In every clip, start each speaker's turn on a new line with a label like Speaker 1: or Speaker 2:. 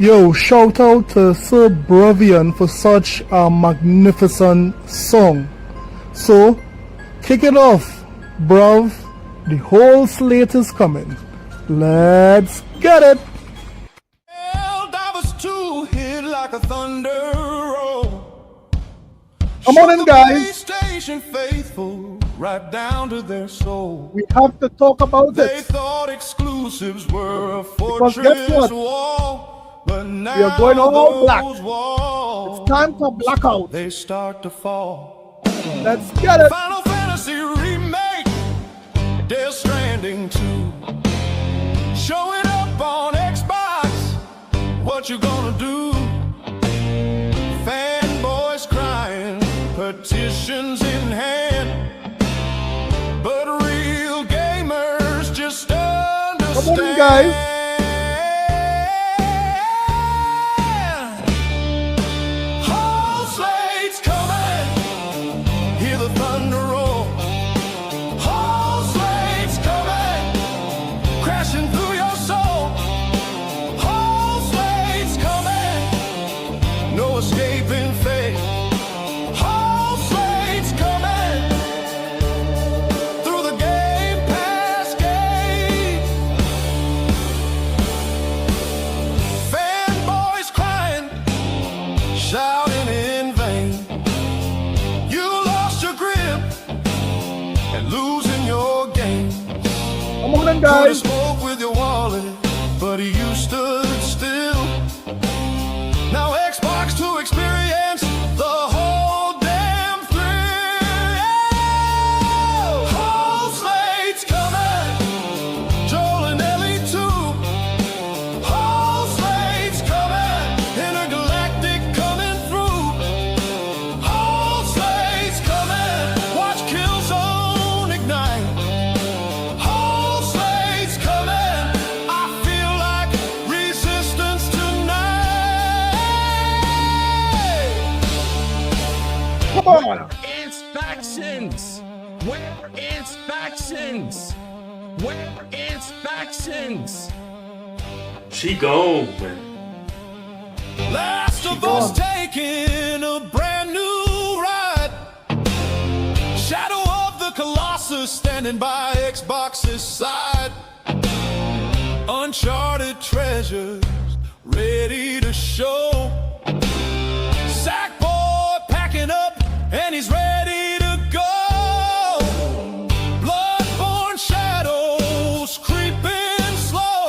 Speaker 1: Yo, shout out to Sir Bravian for such a magnificent song. So, kick it off, bruv. The whole slate is coming. Let's get it.
Speaker 2: Like a thunder roll.
Speaker 1: Come on in, guys.
Speaker 2: PlayStation faithful right down to their soul.
Speaker 1: We have to talk about
Speaker 2: They
Speaker 1: it.
Speaker 2: thought exclusives were a
Speaker 1: Because guess
Speaker 2: fortress
Speaker 1: what?
Speaker 2: wall, but now
Speaker 1: We are going all black.
Speaker 2: walls,
Speaker 1: It's time for blackout.
Speaker 2: they start to fall.
Speaker 1: Let's get it.
Speaker 2: Final Fantasy remake, Death Stranding 2, showing up on Xbox. What you gonna do? Fanboys crying, petitions in hand, but real gamers just understand.
Speaker 1: Come on in, guys.
Speaker 2: Whole slate's coming, hear the thunder roll. Whole slate's coming, crashing through your soul. Whole slate's coming, no escaping fate. Whole slate's coming through the Game Pass gate. Fanboys crying, shouting in vain. You lost your grip and losing your game.
Speaker 1: Come on in,
Speaker 2: Could've
Speaker 1: guys.
Speaker 2: spoke with your wallet, but you stood still. Now Xbox to experience the whole damn thrill. Whole slate's coming, Joel and Ellie too. Whole slate's coming, intergalactic coming through. Whole slate's coming, watch Killzone ignite. Whole slate's coming, I feel like resistance tonight.
Speaker 1: Come on.
Speaker 3: It's factions. Where is factions? Where is factions?
Speaker 4: She gone.
Speaker 2: Last of Us taking a brand new ride. Shadow of the Colossus standing by Xbox's side. Uncharted treasures ready to show. Sackboy packing up and he's ready to go. Bloodborne shadows creeping slow.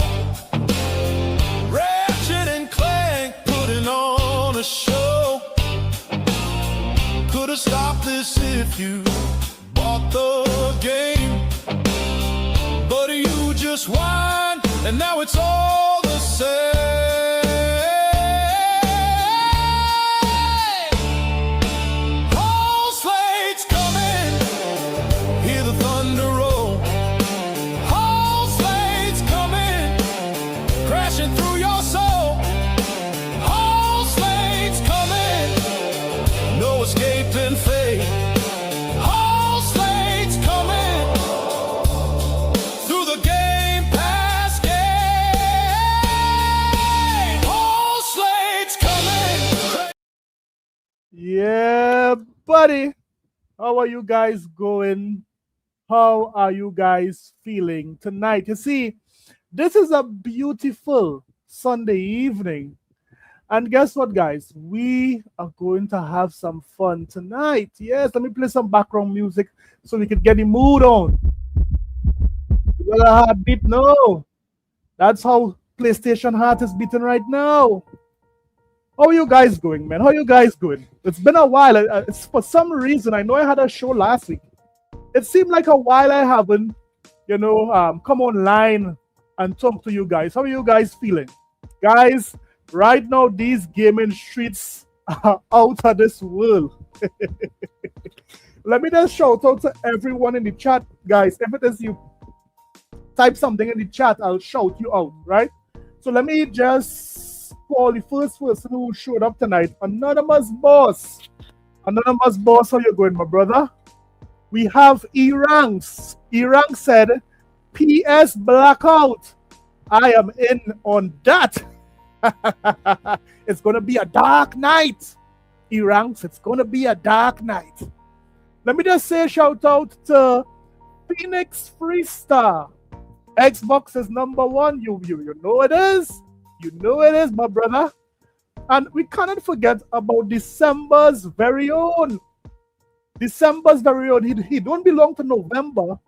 Speaker 2: Ratchet and Clank putting on a show. Could've stopped this if you bought the game, but you just whined and now it's all the same. Whole slate's coming, hear the thunder roll. Whole slate's coming, crashing through your soul. Whole slate's coming, no escaping fate. Whole slate's coming through the Game Pass gate. Whole slate's coming.
Speaker 1: Yeah, buddy. How are you guys going? How are you guys feeling tonight? You see, this is a beautiful Sunday evening. And guess what, guys? We are going to have some fun tonight. Yes, let me play some background music so we can get the mood on. You got a heartbeat? No. That's how PlayStation heart is beating right now. How are you guys going, man? How are you guys going? It's been a while. It's for some reason, I know I had a show last week. It seemed like a while I haven't, come online and talk to you guys. How are you guys feeling? Guys, right now, these gaming streets are out of this world. Let me just shout out to everyone in the chat, guys. If it is you, type something in the chat, I'll shout you out, right? So let me just call the first person who showed up tonight. Anonymous Boss. Anonymous Boss, how you going, my brother? We have E-Ranks. E-Ranks said, PS Blackout. I am in on that. It's going to be a dark night. He ranks, it's going to be a dark night. Let me just say shout out to Phoenix Freestar. Xbox is number one. You know it is. You know it is, my brother. And we cannot forget about December's very own. December's very own. He don't belong to November.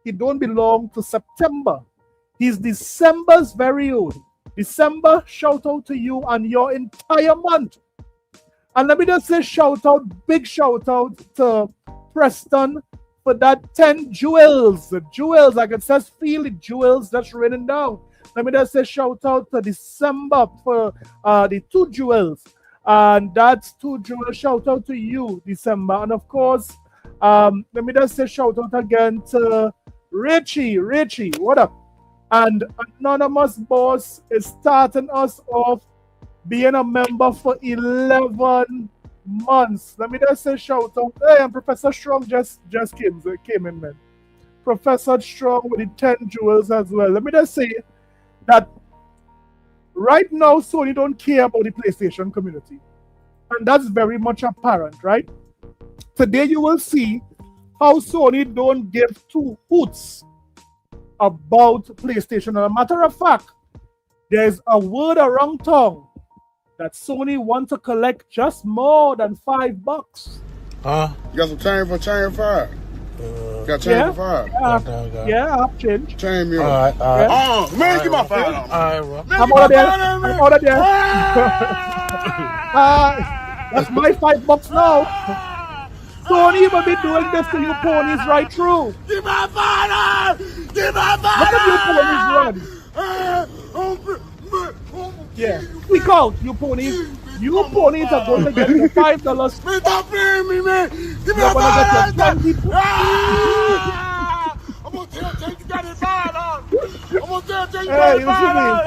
Speaker 1: He don't belong to September. He's December's very own. December, shout out to you and your entire month. And let me just say big shout out to Preston for that 10 jewels. The jewels, like it says, feel the jewels that's raining down. Let me just say shout out to December for the 2 jewels. And that's 2 jewels. Shout out to you, December. And of course, let me just say shout out again to Richie. Richie, what up? And Anonymous Boss is starting us off being a member for 11 months. Let me just say shout out. Hey, and Professor Strong just came in, man. Professor Strong with the 10 jewels as well. Let me just say that right now Sony don't care about the PlayStation community. And that's very much apparent, right? Today you will see how Sony don't give 2 hoots about PlayStation. As a matter of fact, there's a word around town that Sony wants to collect just more than $5.
Speaker 5: Huh?
Speaker 6: You got some change for change 5? Got change for 5?
Speaker 1: Yeah, I have change.
Speaker 6: Change me.
Speaker 5: All right.
Speaker 6: Oh, man, give my 5 on.
Speaker 5: All right, bro.
Speaker 1: I'm out of there. That's my $5 now. Sony will be doing this to you ponies right through.
Speaker 6: Give my 5! Give my 5!
Speaker 1: Look at you ponies run. Yeah, speak out, you ponies. You ponies are going to get the $5.
Speaker 6: Man, stop playing me, man! Give me
Speaker 1: You're
Speaker 6: my
Speaker 1: going to get
Speaker 6: 5!
Speaker 1: your 20.
Speaker 6: I'm going to tell you got it 5 on! I'm going to tell you
Speaker 1: Hey,
Speaker 6: got it
Speaker 1: listen to
Speaker 6: 5
Speaker 1: me.
Speaker 6: on!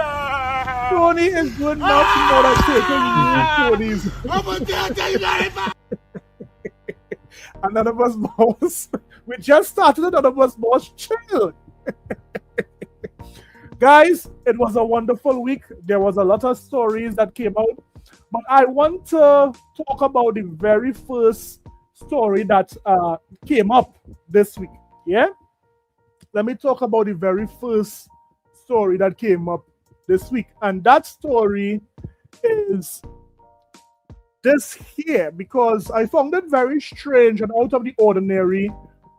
Speaker 1: Sony is doing much more than taking you ponies.
Speaker 6: I'm going to tell you got it 5!
Speaker 1: Anonymous Boss. We just started Anonymous Boss. Chill. Guys, it was a wonderful week. There was a lot of stories that came out. But I want to talk about the very first story that came up this week. Yeah? Let me talk about the very first story that came up this week. And that story is this here, because I found it very strange and out of the ordinary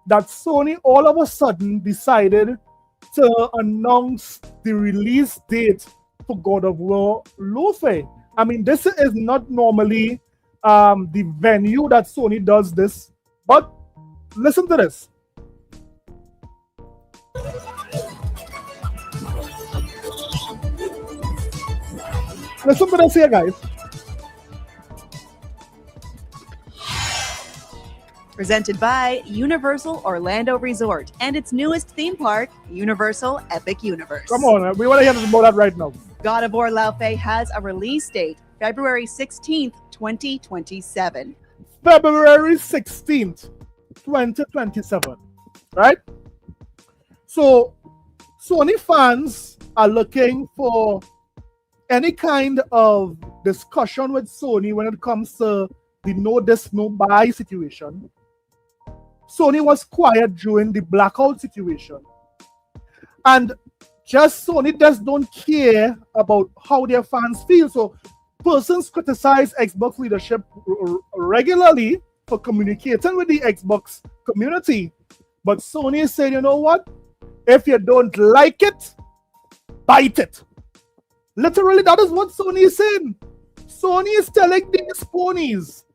Speaker 1: that Sony all of a sudden decided to announce the release date for God of War LAUFEY. I mean, this is not normally the venue that Sony does this, but listen to this. Listen to this here, guys.
Speaker 7: Presented by Universal Orlando Resort and its newest theme park, Universal Epic Universe.
Speaker 1: Come on, we want to hear about that right now.
Speaker 7: God of War LAUFEY has a release date, February 16th, 2027.
Speaker 1: February 16th, 2027. Right? So, Sony fans are looking for any kind of discussion with Sony when it comes to the no this, no buy situation. Sony was quiet during the blackout situation. And Sony just don't care about how their fans feel. So persons criticize Xbox leadership regularly for communicating with the Xbox community. But Sony is saying, you know what? If you don't like it, bite it. Literally, that is what Sony is saying. Sony is telling these ponies,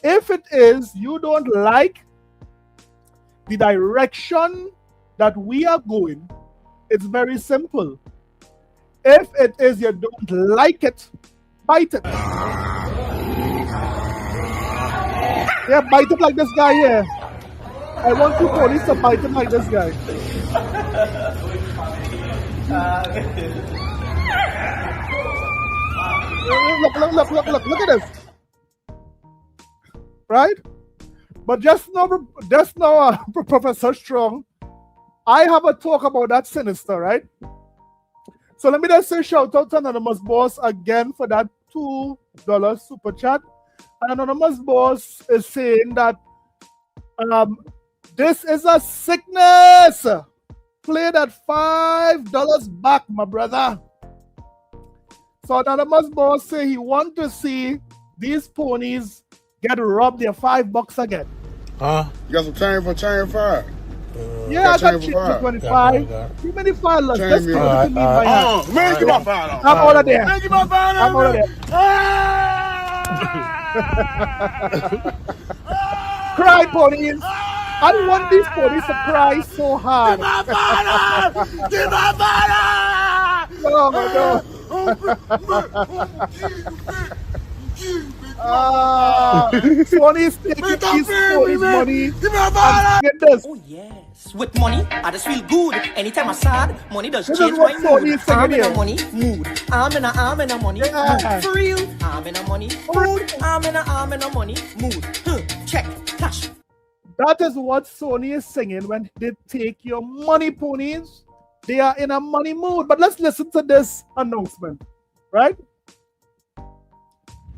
Speaker 1: if it is you don't like the direction that we are going, it's very simple. If it is you don't like it, bite it. Yeah, bite it like this guy here. I want you police to bite it like this guy. Look at this. Right? But just now, Professor Strong, I have a talk about that sinister, right? So let me just say shout out to Anonymous Boss again for that $2 super chat. And Anonymous Boss is saying that this is a sickness. Play that $5 back, my brother. So Anonymous Boss say he want to see these ponies get robbed their $5 again.
Speaker 6: Huh? You got some chain for chain 5?
Speaker 1: Yeah, I got
Speaker 6: chain
Speaker 1: chick
Speaker 6: for
Speaker 1: for
Speaker 6: 5.
Speaker 1: 25. Give me the $5. Let's
Speaker 6: Chain
Speaker 1: go
Speaker 6: me.
Speaker 1: to
Speaker 6: Alright,
Speaker 1: me my hand.
Speaker 6: Man, give my 5.
Speaker 1: I'm out of there.
Speaker 6: Man, give my 5.
Speaker 1: I'm out of there. Cry, ponies. I want these ponies to cry so hard.
Speaker 6: Give my 5.
Speaker 1: No, no. Ponies taking these ponies money.
Speaker 6: Give me 5.
Speaker 1: Get this.
Speaker 5: Oh yes, with money, I just feel good. Anytime I sad, money does
Speaker 1: This
Speaker 5: change
Speaker 1: is what
Speaker 5: my
Speaker 1: Sony
Speaker 5: mood.
Speaker 1: is singing
Speaker 5: I'm in
Speaker 1: here.
Speaker 5: a money mood. I'm in a money
Speaker 1: Yeah.
Speaker 5: mood. For real, I'm in a money mood. I'm in a money mood. Check, cash.
Speaker 1: That is what Sony is singing when they take your money, ponies. They are in a money mood. But let's listen to this announcement, right?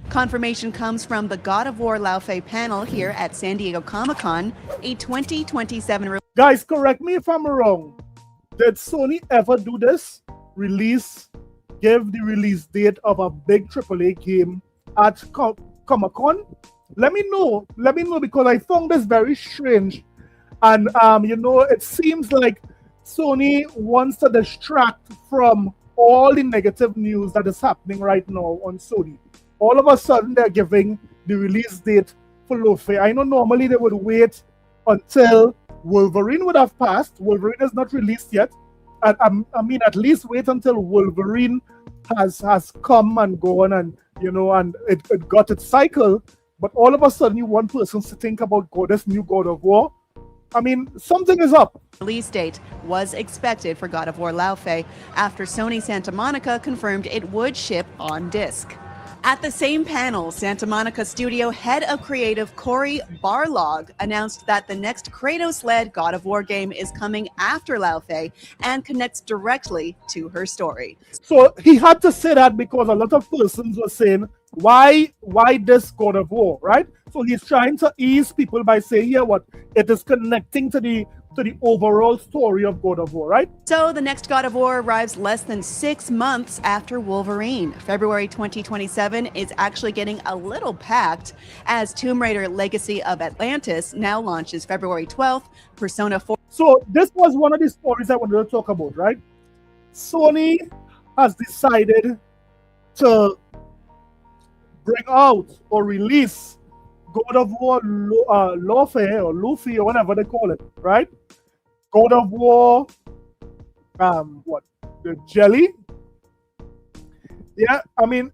Speaker 7: Confirmation comes from the God of War LAUFEY panel here at San Diego Comic-Con, a 2027
Speaker 1: Guys, correct me if I'm wrong. Did Sony ever do this? Give the release date of a big AAA game at Comic-Con? Let me know because I found this very strange. And it seems like Sony wants to distract from all the negative news that is happening right now on Sony. All of a sudden, they're giving the release date for LAUFEY. I know normally they would wait until Wolverine would have passed. Wolverine is not released yet. And I mean, at least wait until Wolverine has come and gone and it got its cycle. But all of a sudden, you want persons to think about this new God of War. I mean, something is up.
Speaker 7: release date was expected for God of War LAUFEY after Sony Santa Monica confirmed it would ship on disc. At the same panel, Santa Monica studio head of creative Cory Barlog announced that the next Kratos-led God of War game is coming after LAUFEY and connects directly to her story.
Speaker 1: So he had to say that because a lot of persons were saying, why this God of War, right? So he's trying to ease people by saying, yeah, what it is connecting to the overall story of God of War, right?
Speaker 7: So the next God of War arrives less than 6 months after Wolverine. February 2027 is actually getting a little packed as Tomb Raider Legacy of Atlantis now launches February 12th, Persona 4.
Speaker 1: So this was one of the stories I wanted to talk about, right? Sony has decided to bring out or release God of War LAUFEY or Luffy or whatever they call it, right? God of War, the jelly? Yeah, I mean,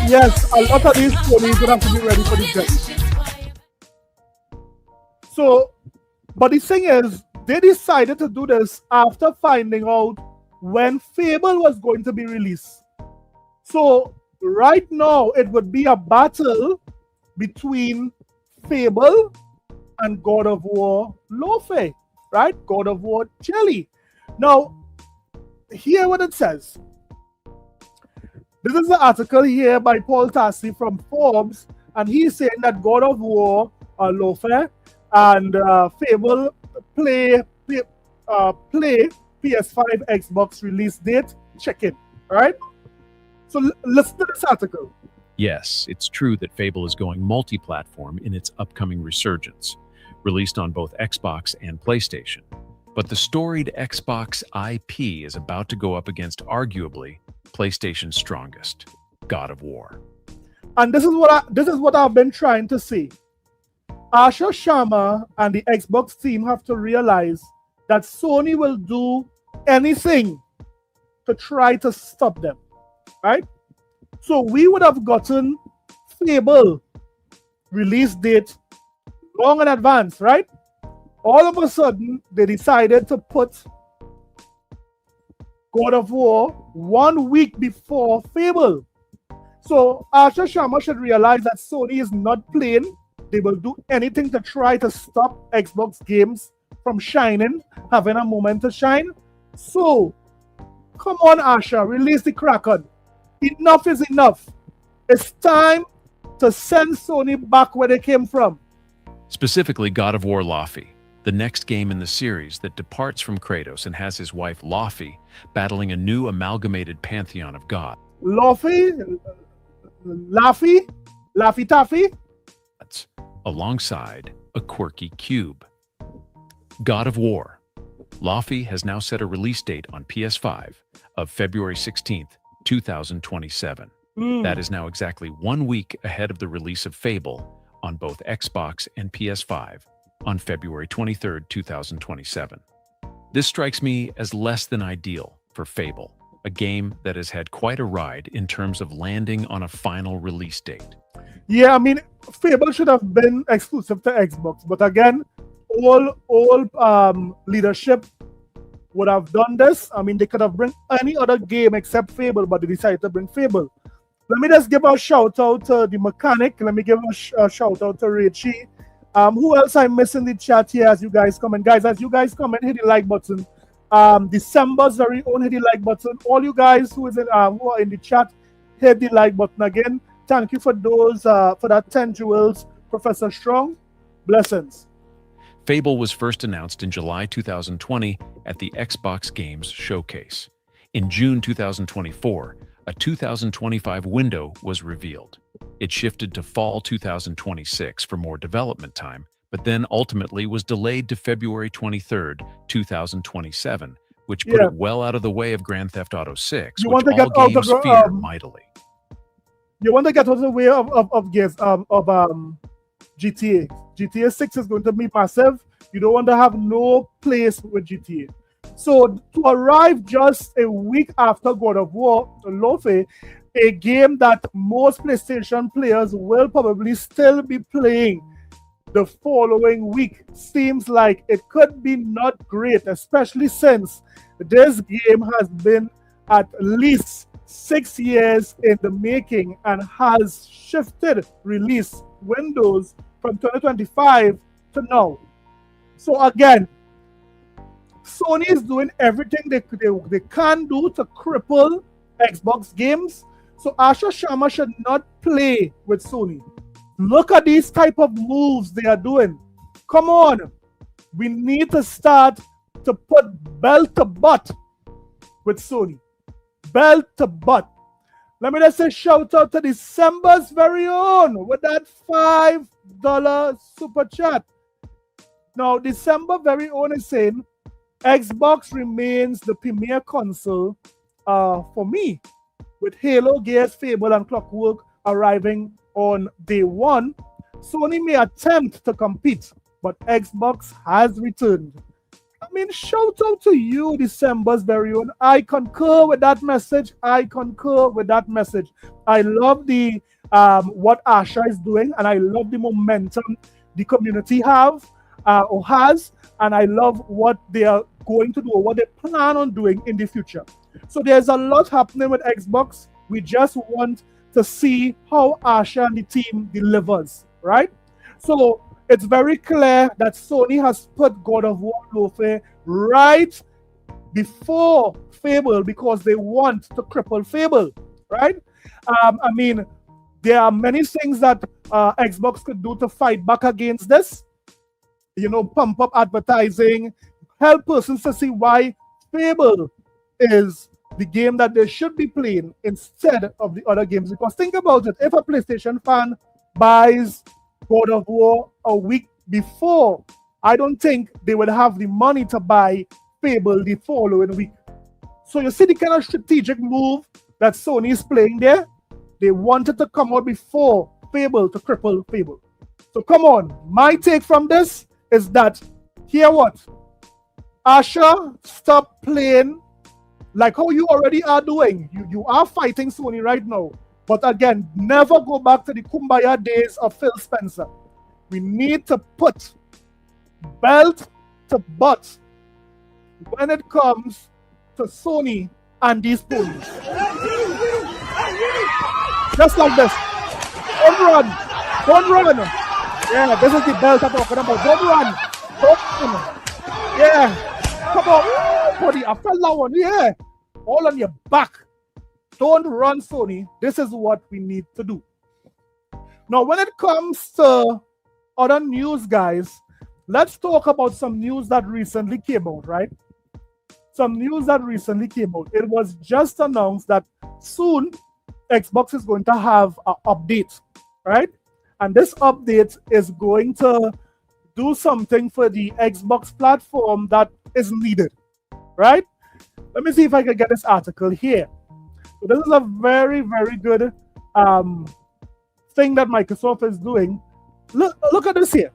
Speaker 1: yes, a lot of these ponies would have to be ready for the jelly. So, but the thing is, they decided to do this after finding out when Fable was going to be released. So, right now, it would be a battle between Fable and God of War LAUFEY, right? God of War Jelly. Now, hear what it says. This is an article here by Paul Tassi from Forbes, and he's saying that God of War LAUFEY and Fable play PS5 Xbox release date. Check it, right? So listen to this article.
Speaker 8: Yes, it's true that Fable is going multi-platform in its upcoming resurgence, released on both Xbox and PlayStation. But the storied Xbox IP is about to go up against arguably PlayStation's strongest, God of War.
Speaker 1: And this is what I've been trying to say. Asha Sharma and the Xbox team have to realize that Sony will do anything to try to stop them, right? So we would have gotten Fable release date long in advance, right? All of a sudden, they decided to put God of War 1 week before Fable. So Asha Sharma should realize that Sony is not playing They will do anything to try to stop Xbox games from shining, having a moment to shine. So, come on, Asha, release the Kraken. Enough is enough. It's time to send Sony back where they came from.
Speaker 8: Specifically, God of War LAUFEY, the next game in the series that departs from Kratos and has his wife LAUFEY battling a new amalgamated pantheon of gods.
Speaker 1: LAUFEY? Laffy Taffy?
Speaker 8: Alongside a quirky cube. God of War. LAUFEY has now set a release date on PS5 of February 16th, 2027. That is now exactly 1 week ahead of the release of Fable on both Xbox and PS5 on February 23rd, 2027. This strikes me as less than ideal for Fable, a game that has had quite a ride in terms of landing on a final release date.
Speaker 1: Yeah, I mean, Fable should have been exclusive to Xbox, but again, all leadership would have done this. I mean, they could have bring any other game except Fable, but they decided to bring Fable. Let me just give a shout out to the mechanic. Let me give a shout out to Rachie. Who else I miss in the chat here as you guys comment? Guys, as you guys comment, hit the like button. December's very own, hit the like button. All you guys who are in the chat, hit the like button again. Thank you for those for that 10 jewels, Professor Strong. Blessings.
Speaker 8: Fable was first announced in July 2020 at the Xbox Games Showcase. In June 2024, a 2025 window was revealed. It shifted to fall 2026 for more development time, but then ultimately was delayed to February 23rd, 2027, which put it well out of the way of Grand Theft Auto 6, which all games fear mightily.
Speaker 1: You want to get out of the way of GTA. GTA 6 is going to be massive. You don't want to have no place with GTA. So to arrive just a week after God of War, LAUFEY, a game that most PlayStation players will probably still be playing the following week, seems like it could be not great, especially since this game has been at least 6 years in the making and has shifted release windows from 2025 to now. So again, Sony is doing everything they can do to cripple Xbox games. So Asha Sharma should not play with Sony. Look at these type of moves they are doing. Come on. We need to start to put belt to butt with Sony. Belt to butt. Let me just say shout out to December's very own with that $5 super chat. Now, December very own is saying Xbox remains the premier console for me, with Halo, Gears, Fable, and Clockwork arriving on day one. Sony may attempt to compete, but Xbox has returned. I mean, shout out to you, December's very own. I concur with that message. I love the what Asha is doing, and I love the momentum the community has, and I love what they are going to do or what they plan on doing in the future. So there's a lot happening with Xbox. We just want to see how Asha and the team delivers, right? So it's very clear that Sony has put God of War LAUFEY right before Fable because they want to cripple Fable, right? I mean, there are many things that Xbox could do to fight back against this. You know, pump up advertising, help persons to see why Fable is the game that they should be playing instead of the other games. Because think about it, if a PlayStation fan buys God of War a week before, I don't think they would have the money to buy Fable the following week. So you see the kind of strategic move that Sony is playing there? They wanted to come out before Fable to cripple Fable. So come on, my take from this is that, hear what? Asha, stop playing like how you already are doing. You are fighting Sony right now. But again, never go back to the Kumbaya days of Phil Spencer. We need to put belt to butt when it comes to Sony and these ponies. Just like this. Don't run. Yeah, this is the belt I'm talking about. Don't run. Don't run. Yeah. Come on. Ooh, buddy, I fell that one. Yeah. All on your back. Don't run, Sony. This is what we need to do. Now, when it comes to other news, guys, let's talk about some news that recently came out, right? Some news that recently came out. It was just announced that soon Xbox is going to have an update, right? And this update is going to do something for the Xbox platform that is needed, right? Let me see if I can get this article here. So this is a very, very good thing that Microsoft is doing. Look at this here.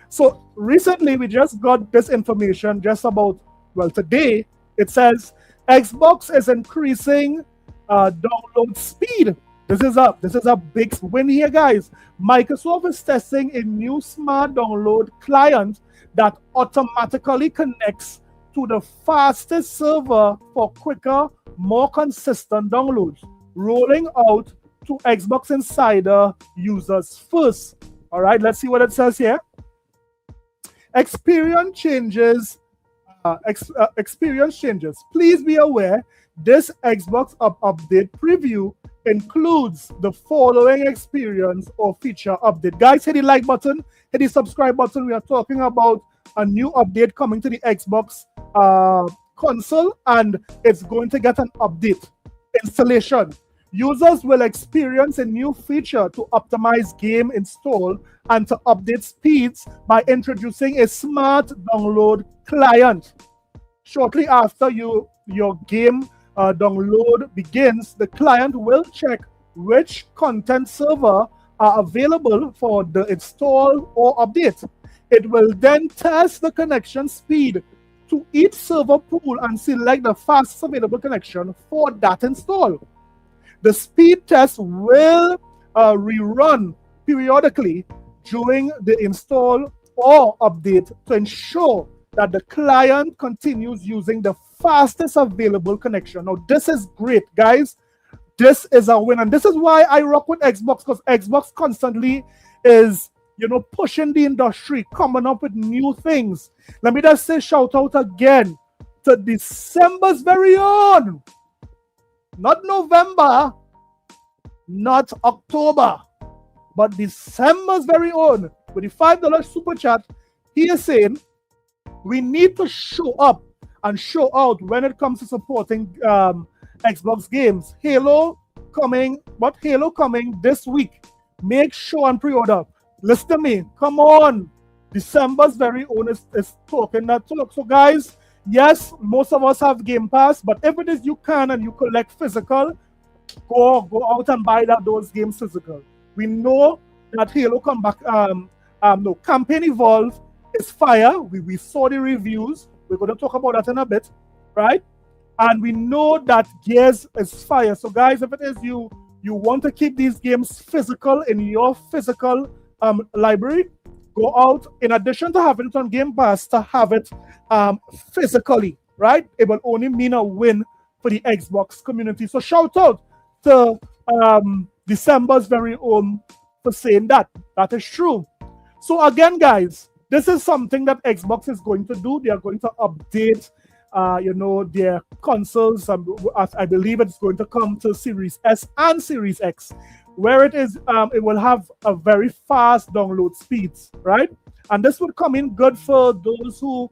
Speaker 1: So recently we just got this information just about, well, today it says Xbox is increasing download speed. This is a big win here, guys. Microsoft is testing a new smart download client that automatically connects to the fastest server for quicker, more consistent downloads, rolling out to Xbox Insider users first. All right, let's see what it says here. Experience changes. Experience changes. Please be aware this Xbox update preview includes the following experience or feature update. Guys, hit the like button, hit the subscribe button. We are talking about a new update coming to the Xbox console, and it's going to get an update installation. Users will experience a new feature to optimize game install and to update speeds by introducing a smart download client. Shortly after your game download begins, the client will check which content server are available for the install or update. It will then test the connection speed to each server pool and select the fastest available connection for that install. The speed test will rerun periodically during the install or update to ensure that the client continues using the fastest available connection. Now, this is great, guys. This is a win, and this is why I rock with Xbox, because Xbox constantly is, pushing the industry, coming up with new things. Let me just say shout out again to December's very own, not November, not October, but December's very own, with the $5 super chat. He is saying we need to show up and show out when it comes to supporting Xbox games. Halo coming this week. Make sure and pre-order. Listen to me. Come on. December's very own is talking that talk. So guys, yes, most of us have Game Pass, but if it is you can and you collect physical, go out and buy those games physical. We know that Halo come back. Campaign Evolve is fire. We saw the reviews. We're going to talk about that in a bit, right? And we know that Gears is fire. So guys, if it is you want to keep these games physical in your physical library, go out, in addition to having it on Game Pass, to have it physically, right? It will only mean a win for the Xbox community. So shout out to December's very own for saying that. That is true. So again, guys, this is something that Xbox is going to do. They are going to update, their consoles. I believe it's going to come to Series S and Series X, where it will have a very fast download speeds, right? And this would come in good for those who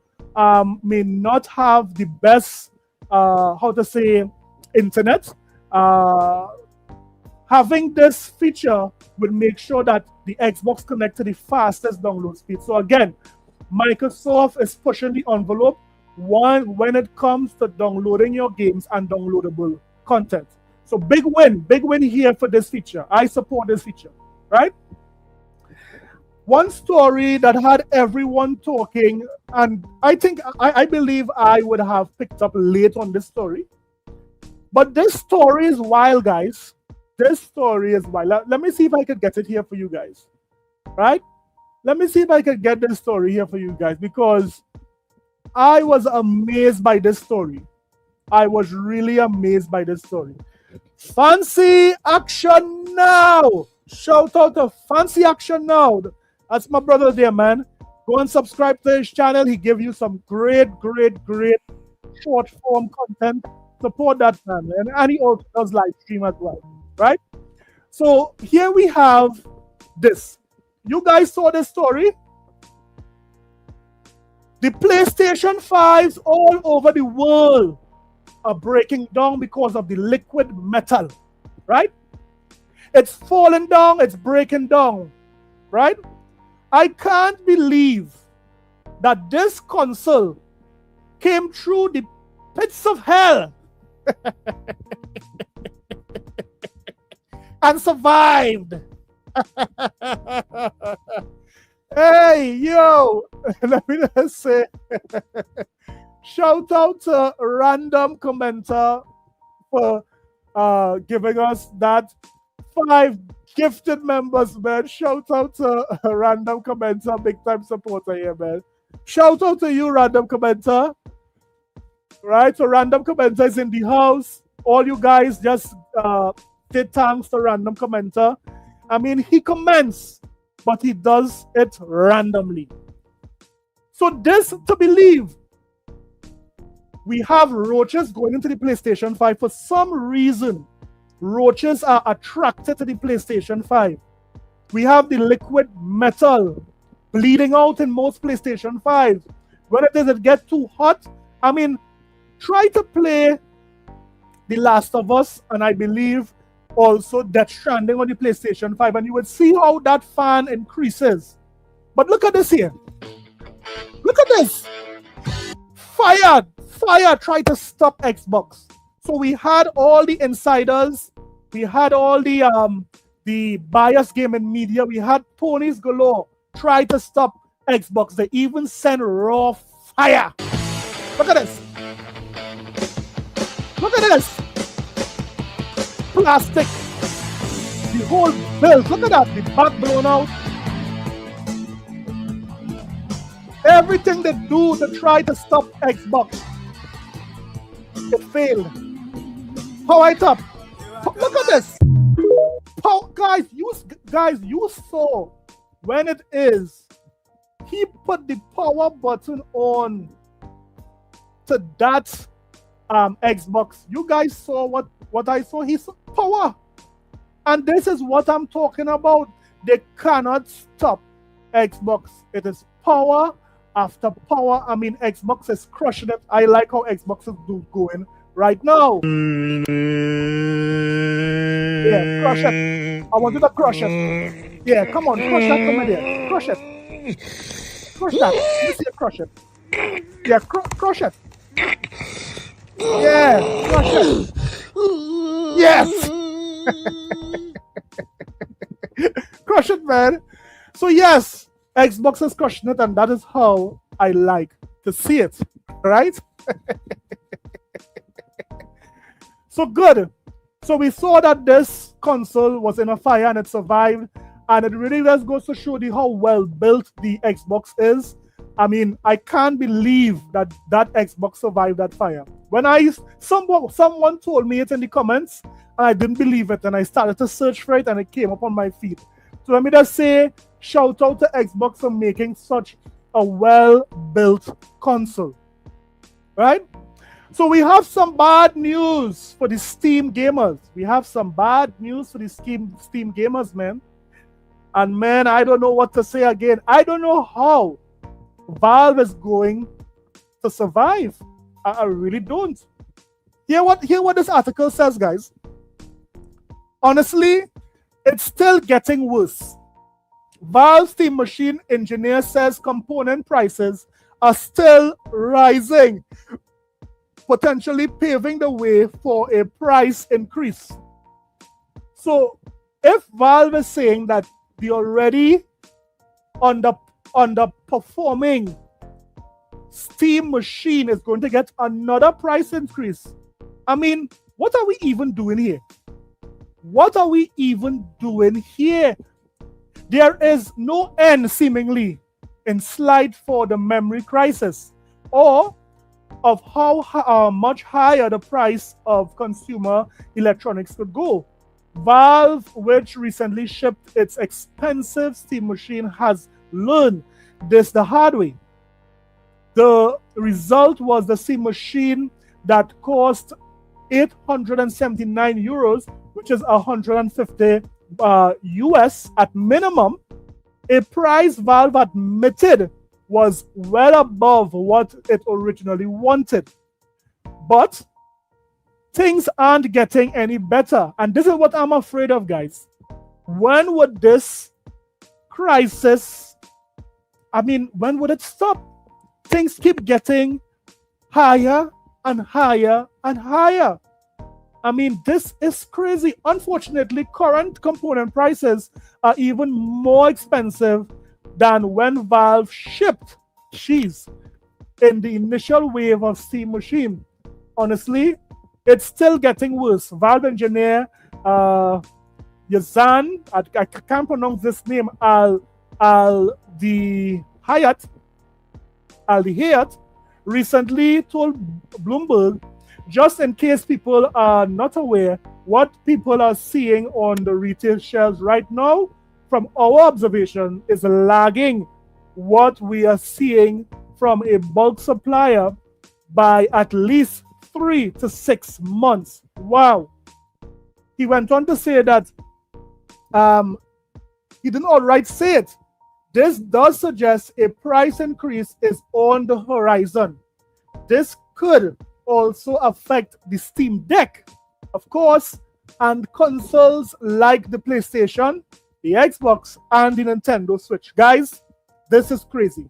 Speaker 1: may not have the best, internet. Having this feature will make sure that the Xbox connects to the fastest download speed. So again, Microsoft is pushing the envelope when it comes to downloading your games and downloadable content. So big win here for this feature. I support this feature, right? One story that had everyone talking, and I believe I would have picked up late on this story, but this story is wild, guys. This story is wild. Let me see if I could get it here for you guys, right? Let me see if I could get this story here for you guys, because I was amazed by this story. I was really amazed by this story. Fancy Action Now! Shout out to Fancy Action Now. That's my brother there, man. Go and subscribe to his channel. He give you some great short form content. Support that man. And he also does live stream as well. Right? So here we have this. You guys saw this story? The PlayStation 5s all over the world are breaking down because of the liquid metal, right? It's falling down, it's breaking down, right? I can't believe that this console came through the pits of hell and survived. Hey, yo, let me just say, shout out to Random Commenter for giving us that 5 gifted members, man. Shout out to Random Commenter, big time supporter here, man. Shout out to you, Random Commenter. Right, so Random Commenter is in the house. All you guys just did thanks to Random Commenter. I mean, he comments, but he does it randomly. So this to believe, we have roaches going into the PlayStation 5. For some reason, roaches are attracted to the PlayStation 5. We have the liquid metal bleeding out in most PlayStation 5s. When it gets too hot, I mean, try to play The Last of Us, and I believe also Death Stranding on the PlayStation 5, and you would see how that fan increases. But look at this here. Look at this. Fire tried to stop Xbox. So we had all the insiders, we had all the biased gaming media, we had ponies galore try to stop Xbox. They even sent raw fire. Look at this. Look at this. Plastic. The whole build. Look at that. The back blown out. Everything they do to try to stop Xbox, it failed. Power it up. Look at this. Guys, you saw when it is. He put the power button on to that Xbox. You guys saw what I saw. He saw power. And this is what I'm talking about. They cannot stop Xbox. It is power after power. I mean, Xbox is crushing it. I like how Xbox is going right now. Yeah, crush it. I want you to crush it. Yeah, come on, crush that comedian. Crush it. Crush that. Let me see you crush it. Yeah, crush it. Yeah, crush it. Yes. Crush it, man. So yes, Xbox is crushing it, and that is how I like to see it, right? So good. So we saw that this console was in a fire and it survived, and it really just goes to show you how well built the Xbox is. I mean, I can't believe that Xbox survived that fire. When someone told me it in the comments, and I didn't believe it, and I started to search for it, and it came up on my feed. So let me just say, shout out to Xbox for making such a well-built console, right? So we have some bad news for the Steam gamers. We have some bad news for the Steam gamers, man. And man, I don't know what to say again. I don't know how Valve is going to survive. I really don't. Hear what this article says, guys. Honestly, it's still getting worse. Valve Steam Machine engineer says component prices are still rising, potentially paving the way for a price increase. So if Valve is saying that the already underperforming Steam Machine is going to get another price increase, I mean, what are we even doing here? What are we even doing here? There is no end, seemingly, in sight for the memory crisis, or of how much higher the price of consumer electronics could go. Valve, which recently shipped its expensive Steam Machine, has learn this the hard way. The result was the same machine that cost 879 euros, which is 150 US at minimum, a price Valve admitted was well above what it originally wanted. But things aren't getting any better. And this is what I'm afraid of, guys. When would this crisis, when would it stop? Things keep getting higher and higher and higher. This is crazy. Unfortunately, current component prices are even more expensive than when Valve shipped cheese in the initial wave of Steam Machine. Honestly, it's still getting worse. Valve engineer Yazan, I can't pronounce this name, Al-Dihayat, recently told Bloomberg, just in case people are not aware, what people are seeing on the retail shelves right now, from our observation, is lagging what we are seeing from a bulk supplier by at least 3 to 6 months. Wow. He went on to say that he didn't outright say it. This does suggest a price increase is on the horizon. This could also affect the Steam Deck, of course, and consoles like the PlayStation, the Xbox, and the Nintendo Switch. Guys, this is crazy.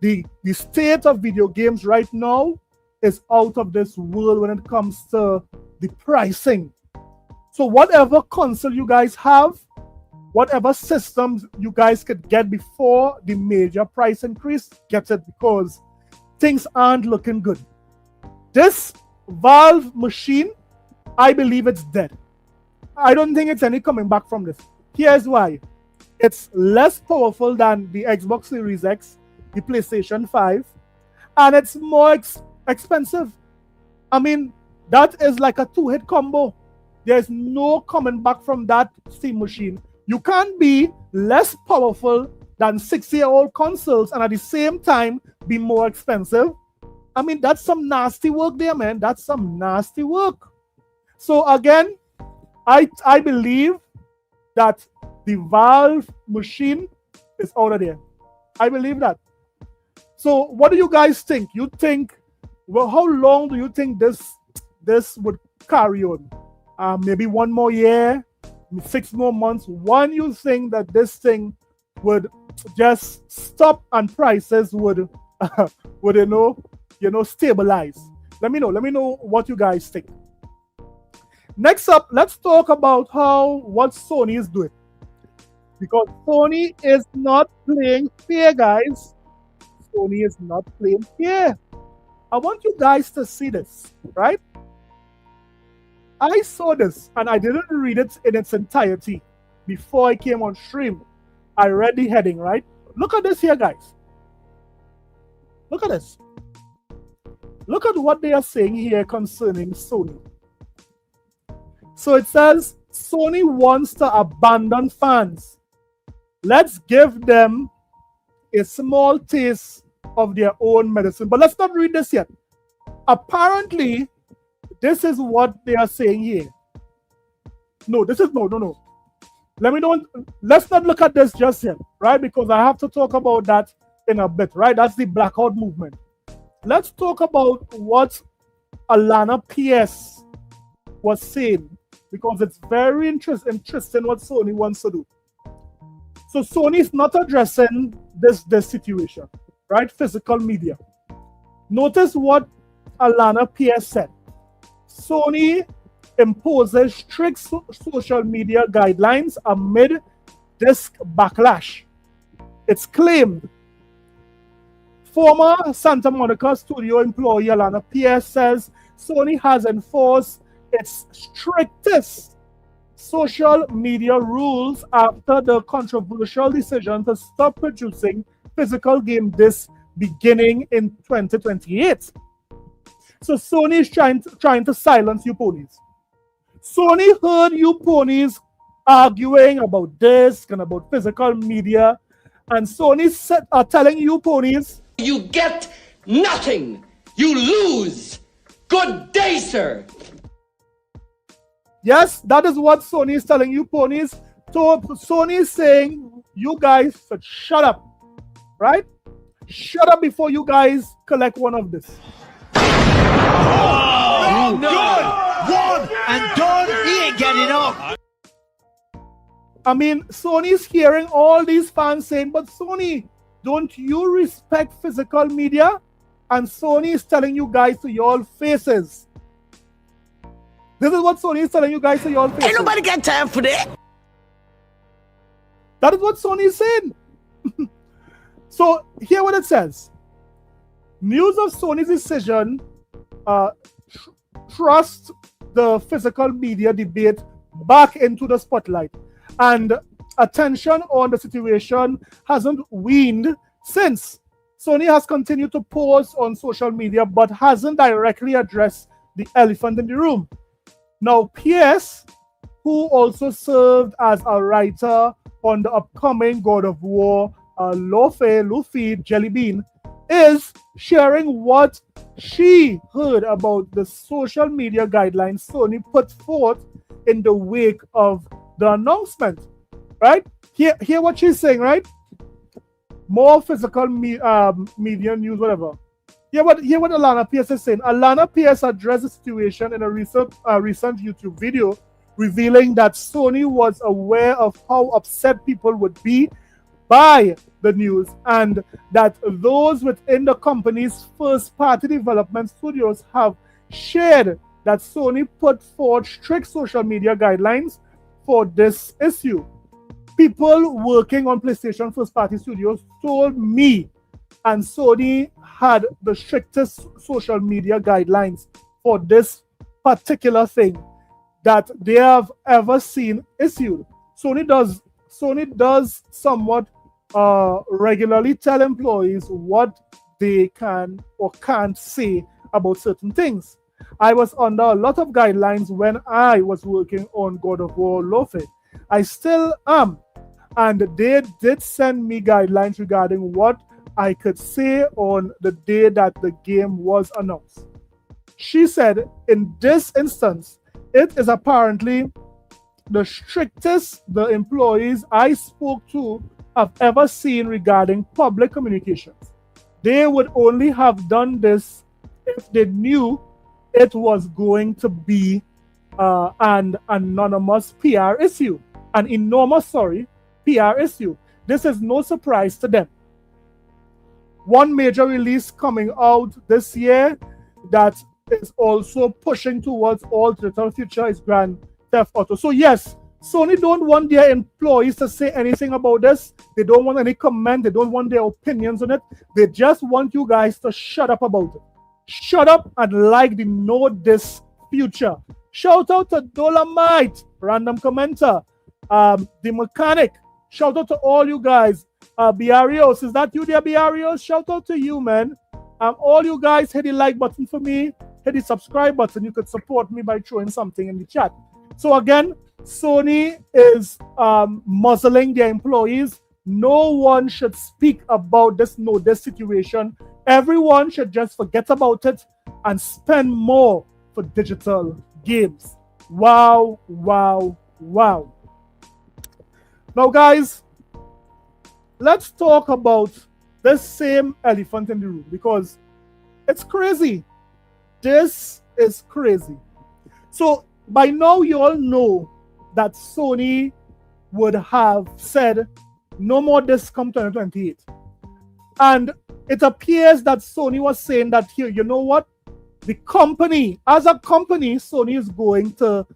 Speaker 1: The state of video games right now is out of this world when it comes to the pricing. So whatever console you guys have, whatever systems you guys could get before the major price increase, get it, because things aren't looking good. This Valve machine, I believe it's dead. I don't think it's any coming back from this. Here's why. It's less powerful than the Xbox Series X, the PlayStation 5, and it's more expensive. That is like a two-hit combo. There's no coming back from that Steam machine. You can't be less powerful than 6-year-old consoles and at the same time be more expensive. That's some nasty work there, man. That's some nasty work. So again, I believe that the Valve machine is out of there. I believe that. So what do you guys think? You think, well, how long do you think this would carry on? Maybe 1 more year, 6 more months. When you think that this thing would just stop and prices would stabilize? Let me know what you guys think. Next up, let's talk about what Sony is doing, because Sony is not playing fair, guys. Sony is not playing fair. I want you guys to see this, right? I saw this and I didn't read it in its entirety before I came on stream. I read the heading, right? Look at this here, guys. Look at this. Look at what they are saying here concerning Sony. So it says, Sony wants to abandon fans. Let's give them a small taste of their own medicine. But let's not read this yet. Apparently, this is what they are saying here. No. Let's not look at this just yet, right? Because I have to talk about that in a bit, right? That's the blackout movement. Let's talk about what Alana PS was saying, because it's very interesting what Sony wants to do. So Sony is not addressing this situation, right? Physical media. Notice what Alana PS said. Sony imposes strict social media guidelines amid disc backlash. It's claimed. Former Santa Monica studio employee Alana PS says Sony has enforced its strictest social media rules after the controversial decision to stop producing physical game discs beginning in 2028. So Sony is trying to silence you ponies. Sony heard you ponies arguing about disc and about physical media, And Sony are telling you ponies,
Speaker 5: You get nothing. You lose. Good day, sir.
Speaker 1: yes, that is what Sony is telling you ponies. So Sony is saying you guys should shut up, right? Shut up before you guys collect one of this. I mean, Sony's hearing all these fans saying, but Sony, don't you respect physical media? And Sony is telling you guys to your faces. This is what Sony is telling you guys to your faces.
Speaker 5: Ain't nobody got time for that.
Speaker 1: That is what Sony is saying. So, hear what it says. News of Sony's decision thrust the physical media debate back into the spotlight. And attention on the situation hasn't waned since. Sony has continued to post on social media but hasn't directly addressed the elephant in the room. Now, PS, who also served as a writer on the upcoming God of War, LAUFEY, Jelly Bean, is sharing what she heard about the social media guidelines Sony put forth in the wake of the announcement, right? Hear what she's saying, right? More physical media news, whatever. Hear what Alana Pierce is saying. Alana Pierce addressed the situation in a recent YouTube video, revealing that Sony was aware of how upset people would be by the news and that those within the company's first-party development studios have shared that Sony put forth strict social media guidelines for this issue. People working on PlayStation first-party studios told me, and Sony had the strictest social media guidelines for this particular thing that they have ever seen issued. Sony does somewhat regularly tell employees what they can or can't say about certain things. I was under a lot of guidelines when I was working on God of War LAUFEY. I still am. And they did send me guidelines regarding what I could say on the day that the game was announced. She said, in this instance, it is apparently the strictest the employees I spoke to have ever seen regarding public communications. They would only have done this if they knew it was going to be an anonymous PR issue, an enormous, PR issue. This is no surprise to them. One major release coming out this year that is also pushing towards all digital future is Grand Theft Auto. So yes, Sony don't want their employees to say anything about this. They don't want any comment. They don't want their opinions on it. They just want you guys to shut up about it. Shut up and like the Know This Future. Shout out to Dolomite, random commenter. The Mechanic. Shout out to all you guys. Biarios, is that you there, Biarios? Shout out to you, man. All you guys, hit the like button for me. Hit the subscribe button. You could support me by throwing something in the chat. So again, Sony is muzzling their employees. No one should speak about this Know This situation. Everyone should just forget about it and spend more for digital games. Wow, wow, wow. Now, guys, let's talk about this same elephant in the room because it's crazy. This is crazy. So, by now, you all know that Sony would have said no more discs come 2028. And it appears that Sony was saying that here, you know what? The company, as a company, Sony is going to,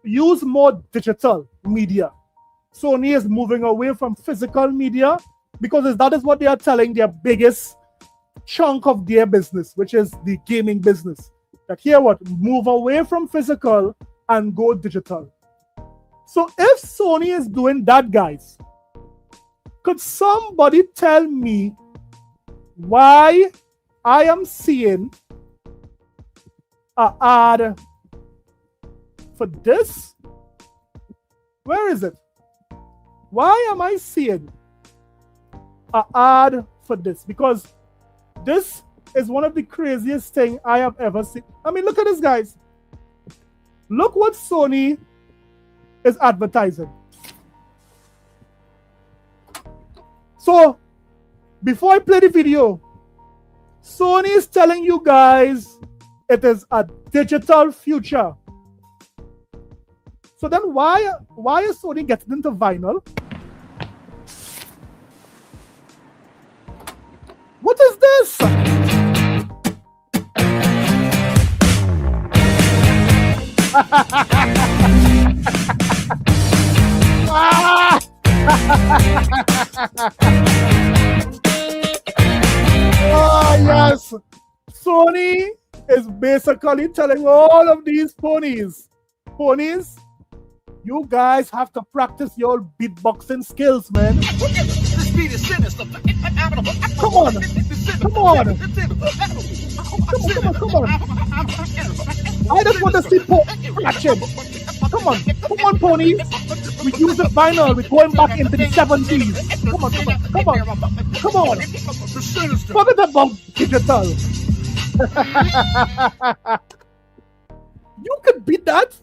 Speaker 1: use more digital media. Sony is moving away from physical media because that is what they are telling their biggest chunk of their business, which is the gaming business. That here what? Move away from physical and go digital. So if Sony is doing that, guys, could somebody tell me why I am seeing an ad for this? Where is it? Why am I seeing an ad for this because this is one of the craziest thing I have ever seen. I mean, look at this, guys. Look what Sony is advertising. So, before I play the video, Sony is telling you guys it is a digital future. So then why is Sony getting into vinyl? What is this? Ah! Oh, yes. Sony is basically telling all of these ponies, you guys have to practice your beatboxing skills, man. Come on. I just want to see scratching. Come on, ponies. We use the vinyl. We're going back into the 70s. Come on. Forget about digital. You could beat that.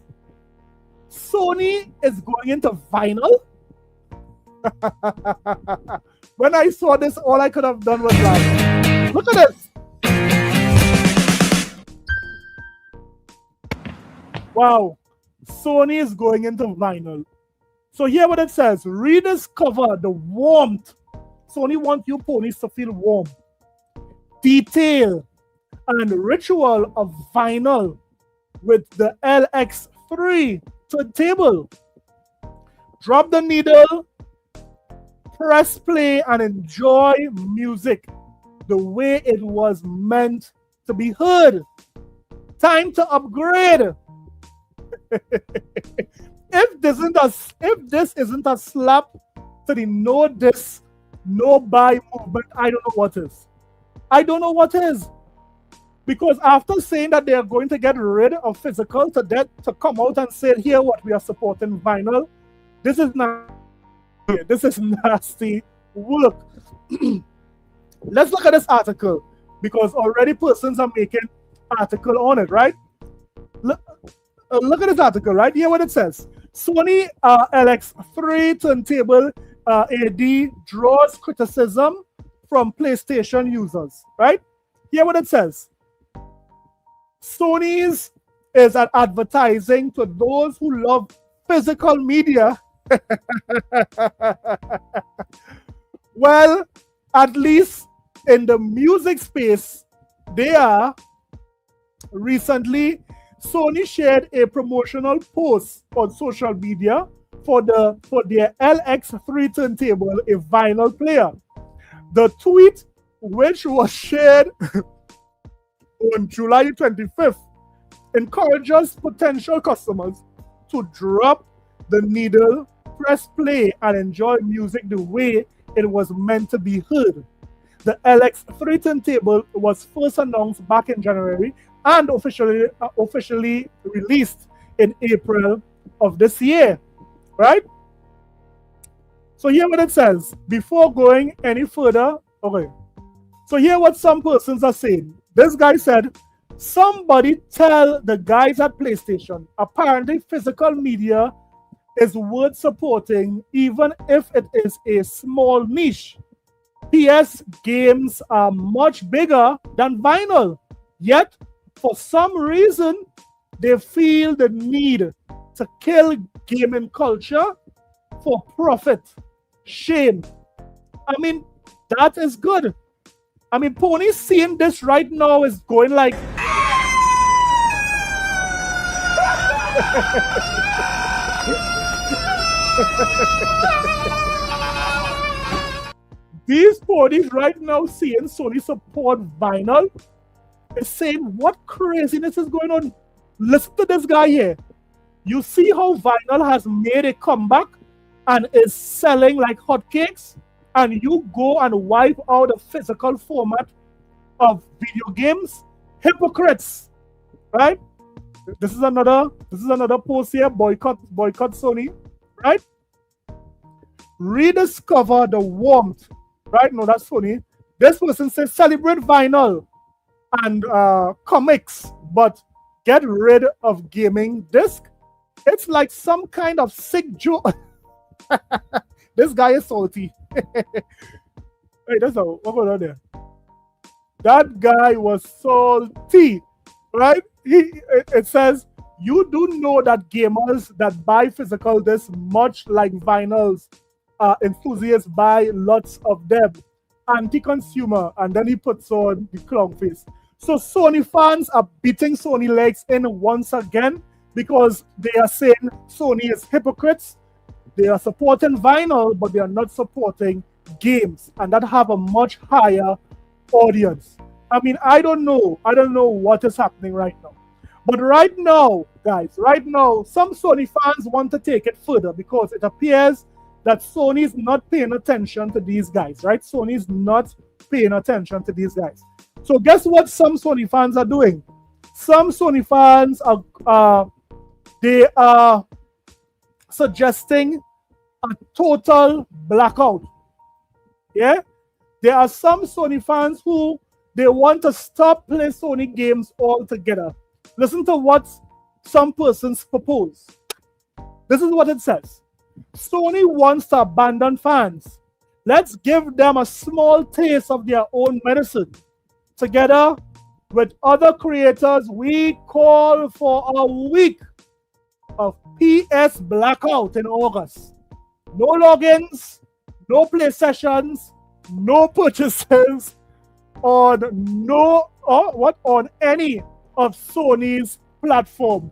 Speaker 1: Sony is going into vinyl. When I saw this, all I could have done was laugh. Look at this. Wow. Sony is going into vinyl. So here what it says, rediscover the warmth. Sony wants you ponies to feel warm. Detail and ritual of vinyl with the LX3 turntable. Drop the needle, press play, and enjoy music the way it was meant to be heard. Time to upgrade. If this isn't a slap to the no diss, no buy movement, I don't know what is. Because after saying that they are going to get rid of physical to come out and say, here what we are supporting vinyl, this is nasty work. Let's look at this article because already persons are making article on it, right? Look at this article, right? Here what it says. Sony LX3 turntable AD draws criticism from PlayStation users, right? Here what it says. Sony's is an advertising to those who love physical media. Well, at least in the music space, they are. Recently, Sony shared a promotional post on social media for their LX3 turntable, a vinyl player. The tweet, which was shared on July 25th, encourages potential customers to drop the needle, press play, and enjoy music the way it was meant to be heard. The LX3 turntable was first announced back in January and officially released in April of this year, right? So here what it says, before going any further, okay. So here what some persons are saying. This guy said, somebody tell the guys at PlayStation, apparently physical media is worth supporting even if it is a small niche. PS games are much bigger than vinyl, yet for some reason they feel the need to kill gaming culture for profit. Shame. I mean, that is good. I mean, Pony seeing this right now is going like these ponies right now seeing Sony support vinyl is saying, what craziness is going on? Listen to this guy here. You see how vinyl has made a comeback and is selling like hotcakes, and you go and wipe out the physical format of video games? Hypocrites, right? This is another post here. Boycott Sony, right? Rediscover the warmth, right? No, that's Sony. This person says celebrate vinyl and comics, but get rid of gaming disc. It's like some kind of sick joke. This guy is salty. Hey, that's what going on there? That guy was salty, right? It says, you do know that gamers that buy physical discs, much like vinyls, enthusiasts buy lots of them. Anti-consumer, and then he puts on the clown face. So Sony fans are beating Sony legs in once again because they are saying Sony is hypocrites. They are supporting vinyl, but they are not supporting games, and that have a much higher audience. I mean, I don't know what is happening right now. But right now, guys, some Sony fans want to take it further because it appears that Sony is not paying attention to these guys, right? Sony is not paying attention to these guys. So guess what some Sony fans are doing? Some Sony fans are they are suggesting a total blackout. Yeah? There are some Sony fans who they want to stop playing Sony games altogether. Listen to what some persons propose. This is what it says. Sony wants to abandon fans. Let's give them a small taste of their own medicine. Together with other creators, we call for a week of PS blackout in August. No logins, no play sessions, no purchases on on any of Sony's platform.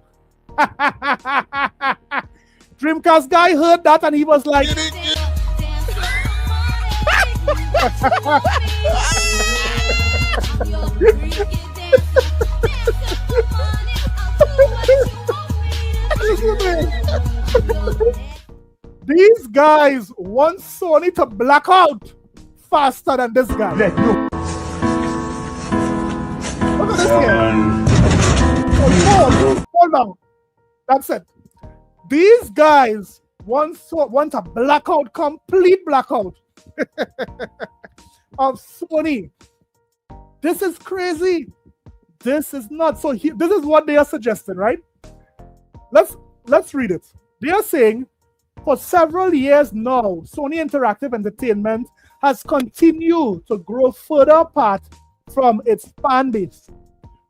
Speaker 1: Dreamcast guy heard that and he was like, these guys want Sony to black out faster than this guy. Look at this here. Hold on. That's it. These guys want a blackout, complete blackout of Sony. This is crazy. This is not. So this is what they are suggesting, right? Let's read it. They are saying, for several years now, Sony Interactive Entertainment has continued to grow further apart from its fan base.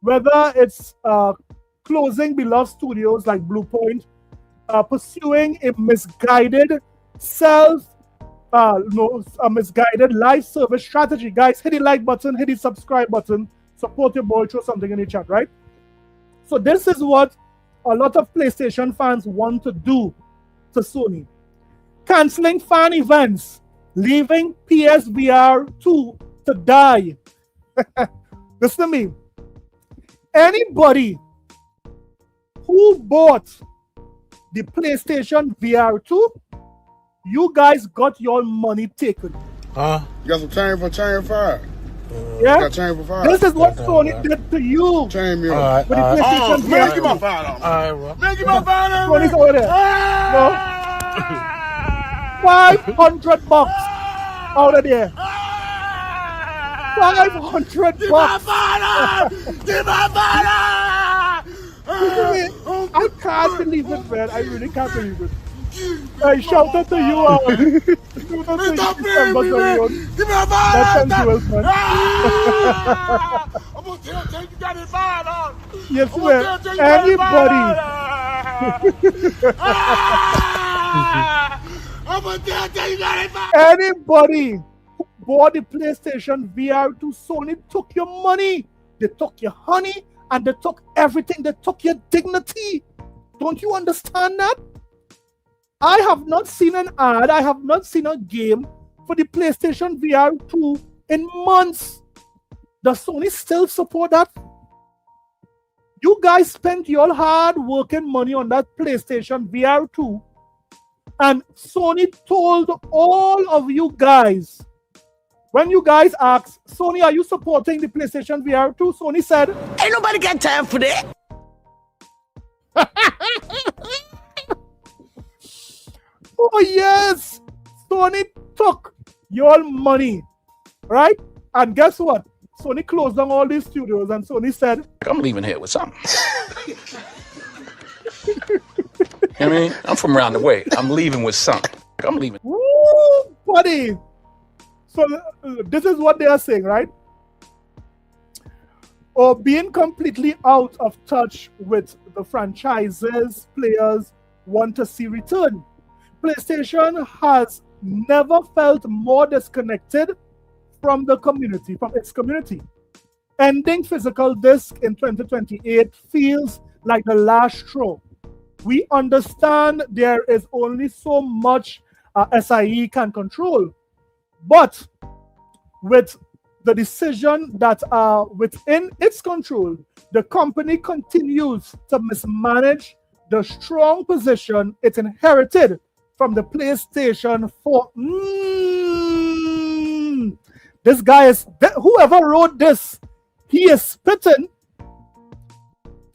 Speaker 1: Whether it's closing beloved studios like Bluepoint, pursuing a misguided misguided live service strategy. Guys, hit the like button, hit the subscribe button, support your boy, throw something in the chat, right? So this is what a lot of PlayStation fans want to do to Sony. Canceling fan events, leaving PSVR 2 to die. Listen to me. Anybody who bought the PlayStation VR 2, you guys got your money taken.
Speaker 6: You got some chain for chain fire?
Speaker 1: Yeah?
Speaker 6: Got chain for fire?
Speaker 1: This is what Sony did to you.
Speaker 6: Chain me
Speaker 1: With the PlayStation VR.
Speaker 6: Man, get my fire on. Man, get my fire on.
Speaker 1: Sony's over there. No. $500 out of there. $500.
Speaker 6: Get my fire! Get my fire!
Speaker 1: I can't believe it, man. I really can't believe it. I shout out to you.
Speaker 6: Stop playing me, man. Give me a fire!
Speaker 1: That's sensuous, man.
Speaker 6: I'm gonna tell you got it fired on.
Speaker 1: Yes, man. Anybody.
Speaker 6: I'm gonna tell you got it fired.
Speaker 1: Anybody who bought the PlayStation VR 2, Sony took your money. They took your honey and they took everything. They took your dignity. Don't you understand that? I have not seen an ad. I have not seen a game for the PlayStation VR 2 in months. Does Sony still support that? You guys spent your hard working money on that PlayStation VR 2. And Sony told all of you guys, when you guys asked, Sony, are you supporting the PlayStation VR 2? Sony said,
Speaker 5: Ain't nobody got time for that.
Speaker 1: oh yes, Sony took your money right? And guess what? Sony closed down all these studios, and Sony said,
Speaker 9: I'm leaving here with something. You know what I mean? I'm from around the way. I'm leaving with something. I'm leaving.
Speaker 1: "Woo, buddy!" So this is what they are saying, right? Or being completely out of touch with the franchises players want to see return. PlayStation has never felt more disconnected from the community, from its community. Ending physical disc in 2028 feels like the last straw. We understand there is only so much SIE can control, but with the decision that are within its control, the company continues to mismanage the strong position it inherited from the PlayStation 4. This guy is, whoever wrote this, he is spitting.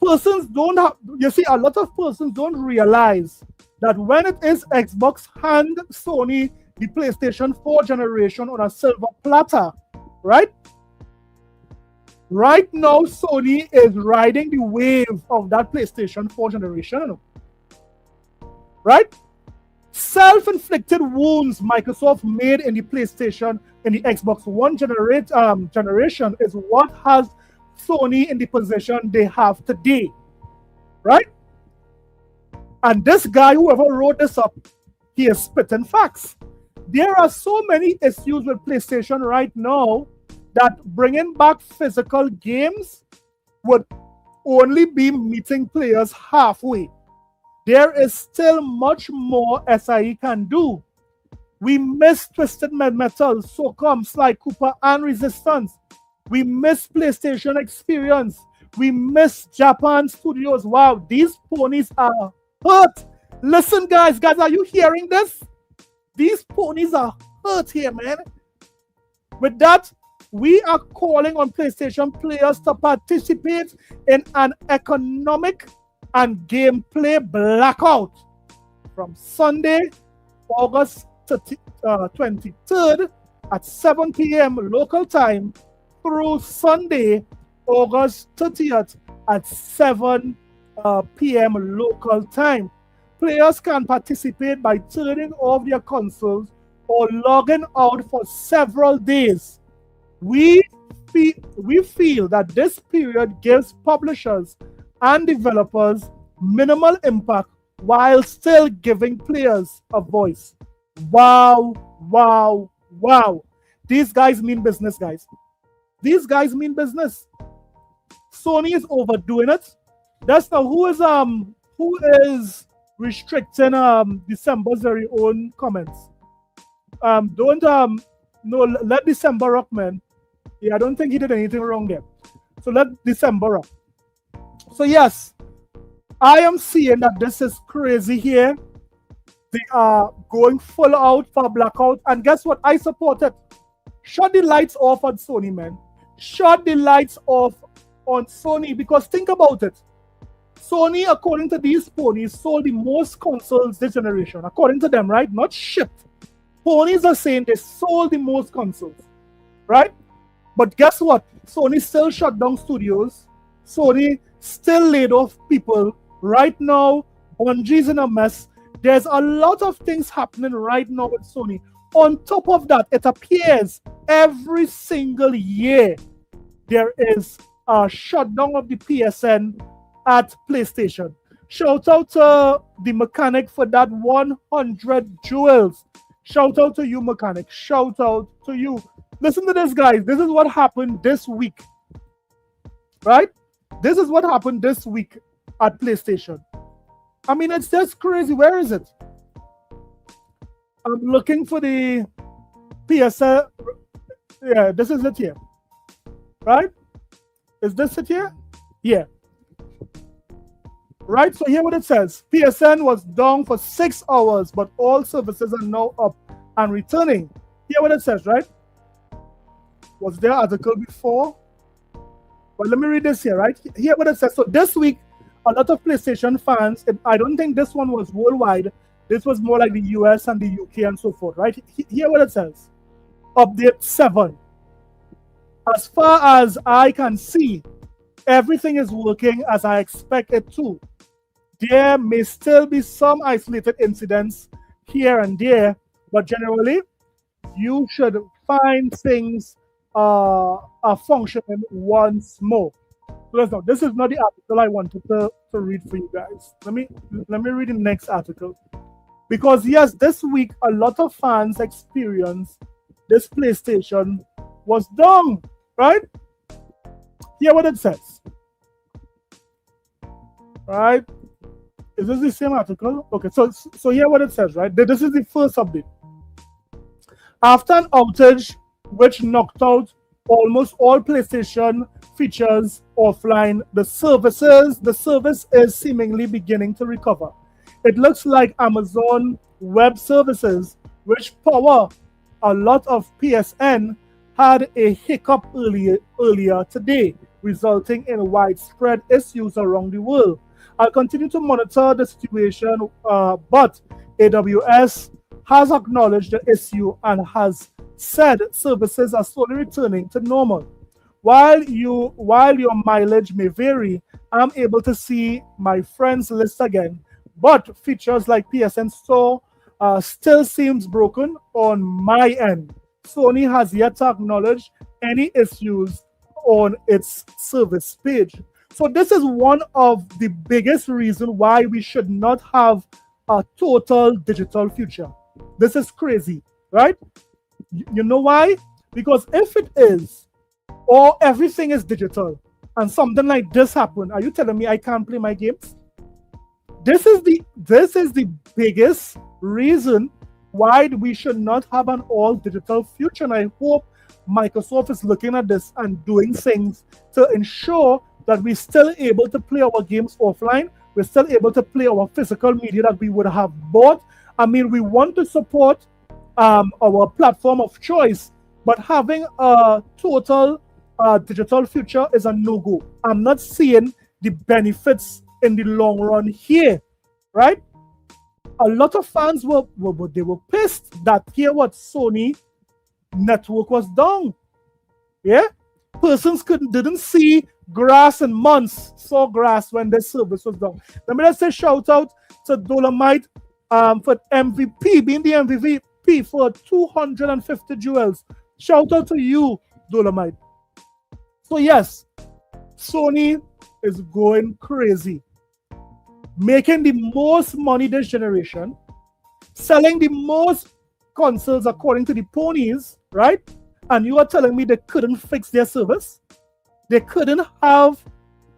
Speaker 1: Persons don't have, you see, a lot of persons don't realize that when it is Xbox hand Sony the PlayStation 4 generation on a silver platter, right? Right now, Sony is riding the wave of that PlayStation 4 generation, right? Self-inflicted wounds Microsoft made in the PlayStation, in the Xbox One generation is what has Sony in the position they have today, right? And this guy, whoever wrote this up, he is spitting facts. There are so many issues with PlayStation right now that bringing back physical games would only be meeting players halfway. There is still much more SIE can do. We miss Twisted Metal, SOCOM, Sly Cooper, and Resistance. We miss PlayStation Experience. We miss Japan Studios. Wow, these ponies are hurt. Listen, guys, are you hearing this? These ponies are hurt here, man. With that, we are calling on PlayStation players to participate in an economic and gameplay blackout from Sunday, August 23rd at 7 p.m. local time through Sunday, August 30th at 7 p.m. local time. Players can participate by turning off their consoles or logging out for several days. We feel that this period gives publishers and developers minimal impact while still giving players a voice. Wow, wow, wow. These guys mean business, guys. These guys mean business. Sony is overdoing it. That's now who is restricting December's very own comments. Let December rock, man. Yeah, I don't think he did anything wrong there. So let December rock. So yes, I am seeing that this is crazy here. They are going full out for blackout, and guess what? I support it. Shut the lights off on Sony, man. Shut the lights off on Sony, because think about it. Sony, according to these ponies, sold the most consoles this generation. According to them, right? Not shipped. Ponies are saying they sold the most consoles, right? But guess what? Sony still shut down studios. Sony still laid off people. Right now, Bungie's in a mess. There's a lot of things happening right now with Sony. On top of that, it appears every single year there is a shutdown of the PSN at PlayStation. Shout out to the mechanic for that 100 jewels. Shout out to you, mechanic. Shout out to you. Listen to this, guys. This is what happened this week. Right? This is what happened this week at PlayStation. I mean, it's just crazy. Where is it? I'm looking for the PSN. Yeah, this is it here. Right? Is this it here? Yeah. Right, so here what it says. PSN was down for 6 hours, but all services are now up and returning. Here what it says, right? Was there an article before? But let me read this here, right? Here what it says. So this week, a lot of PlayStation fans, I don't think this one was worldwide. This was more like the US and the UK and so forth, right? Here what it says. Update 7. As far as I can see, everything is working as I expect it to. There may still be some isolated incidents here and there, but generally, you should find things are functioning once more. So listen, this is not the article I wanted to read for you guys. Let me read the next article. Because yes, this week a lot of fans experienced this PlayStation was down, right? Hear what it says. Right? Is this the same article? Okay, so hear what it says, right? This is the first update. After an outage which knocked out almost all PlayStation features offline, the service is seemingly beginning to recover. It looks like Amazon Web Services, which power a lot of PSN, had a hiccup earlier today, resulting in widespread issues around the world. I'll continue to monitor the situation, but AWS has acknowledged the issue and has said services are slowly returning to normal. While your mileage may vary, I'm able to see my friends list again, but features like PSN Store still seems broken on my end. Sony has yet to acknowledge any issues on its service page. So this is one of the biggest reasons why we should not have a total digital future. This is crazy, right? You know why? Because if it is, or everything is digital, and something like this happen, are you telling me I can't play my games? This is the biggest reason why we should not have an all digital future. And I hope Microsoft is looking at this and doing things to ensure that we're still able to play our games offline. We're still able to play our physical media that we would have bought. I mean, we want to support our platform of choice, but having a total digital future is a no-go. I'm not seeing the benefits in the long run here, right? A lot of fans were pissed that here what Sony network was down. Yeah, persons didn't see grass in months, saw grass when the service was down. Let me just say shout out to Dolomite for MVP, being the MVP for 250 jewels. Shout out to you, Dolomite. So yes, Sony is going crazy, making the most money this generation, selling the most consoles according to the ponies, right? And you are telling me they couldn't fix their service? They couldn't have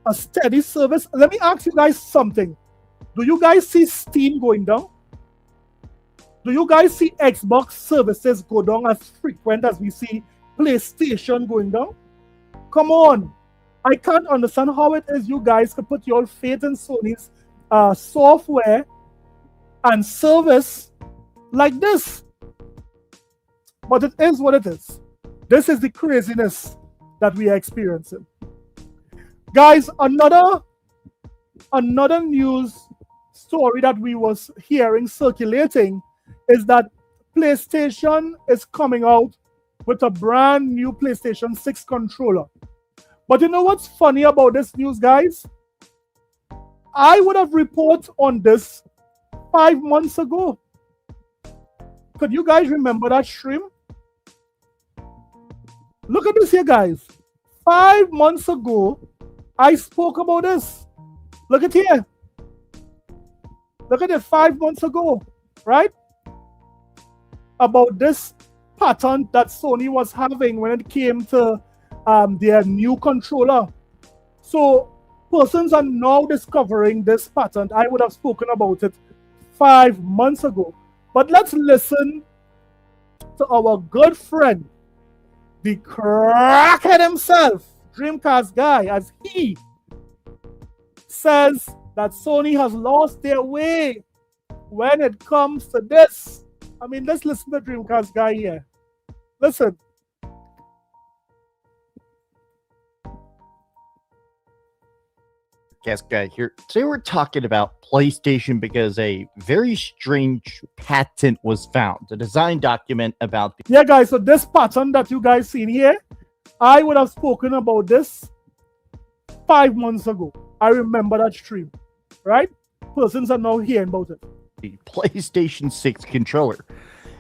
Speaker 1: a steady service? Let me ask you guys something. Do you guys see Steam going down? Do you guys see Xbox services go down as frequent as we see PlayStation going down? Come on. I can't understand how it is you guys could put your faith in Sony's software and service like this. But it is what it is. This is the craziness that we are experiencing. Guys, another news story that we was hearing circulating is that PlayStation is coming out with a brand new PlayStation 6 controller. But you know what's funny about this news, guys? I would have reported on this 5 months ago. Could you guys remember that stream? Look at this here, guys. 5 months ago, I spoke about this. Look at here. Look at it 5 months ago, right? About this pattern that Sony was having when it came to their new controller. So persons are now discovering this pattern. I would have spoken about it 5 months ago. But let's listen to our good friend, the crackhead himself, Dreamcast guy, as he says that Sony has lost their way when it comes to this. I mean, let's listen to Dreamcast guy here. Listen.
Speaker 10: Guest guy here. Today we're talking about PlayStation because a very strange patent was found. A design document about
Speaker 1: yeah, guys. So this pattern that you guys seen here, I would have spoken about this 5 months ago. I remember that stream, right? Persons are now hearing about it.
Speaker 10: The PlayStation 6 controller,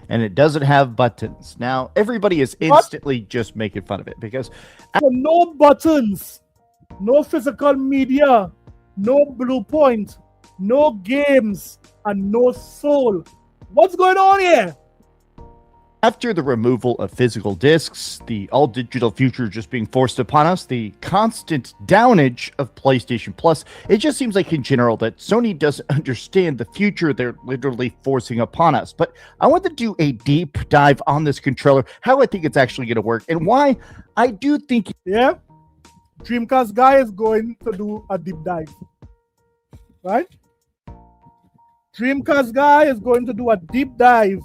Speaker 10: and it doesn't have buttons. Now, everybody is instantly just making fun of it because
Speaker 1: So no buttons, no physical media, no blue point, no games, and no soul. What's going on here?
Speaker 10: after the removal of physical discs, the all-digital future just being forced upon us, the constant downage of PlayStation Plus, it just seems like in general that Sony doesn't understand the future they're literally forcing upon us. But I want to do a deep dive on this controller, how I think it's actually going to work, and why I do think...
Speaker 1: Yeah, Dreamcast guy is going to do a deep dive, right? Dreamcast guy is going to do a deep dive.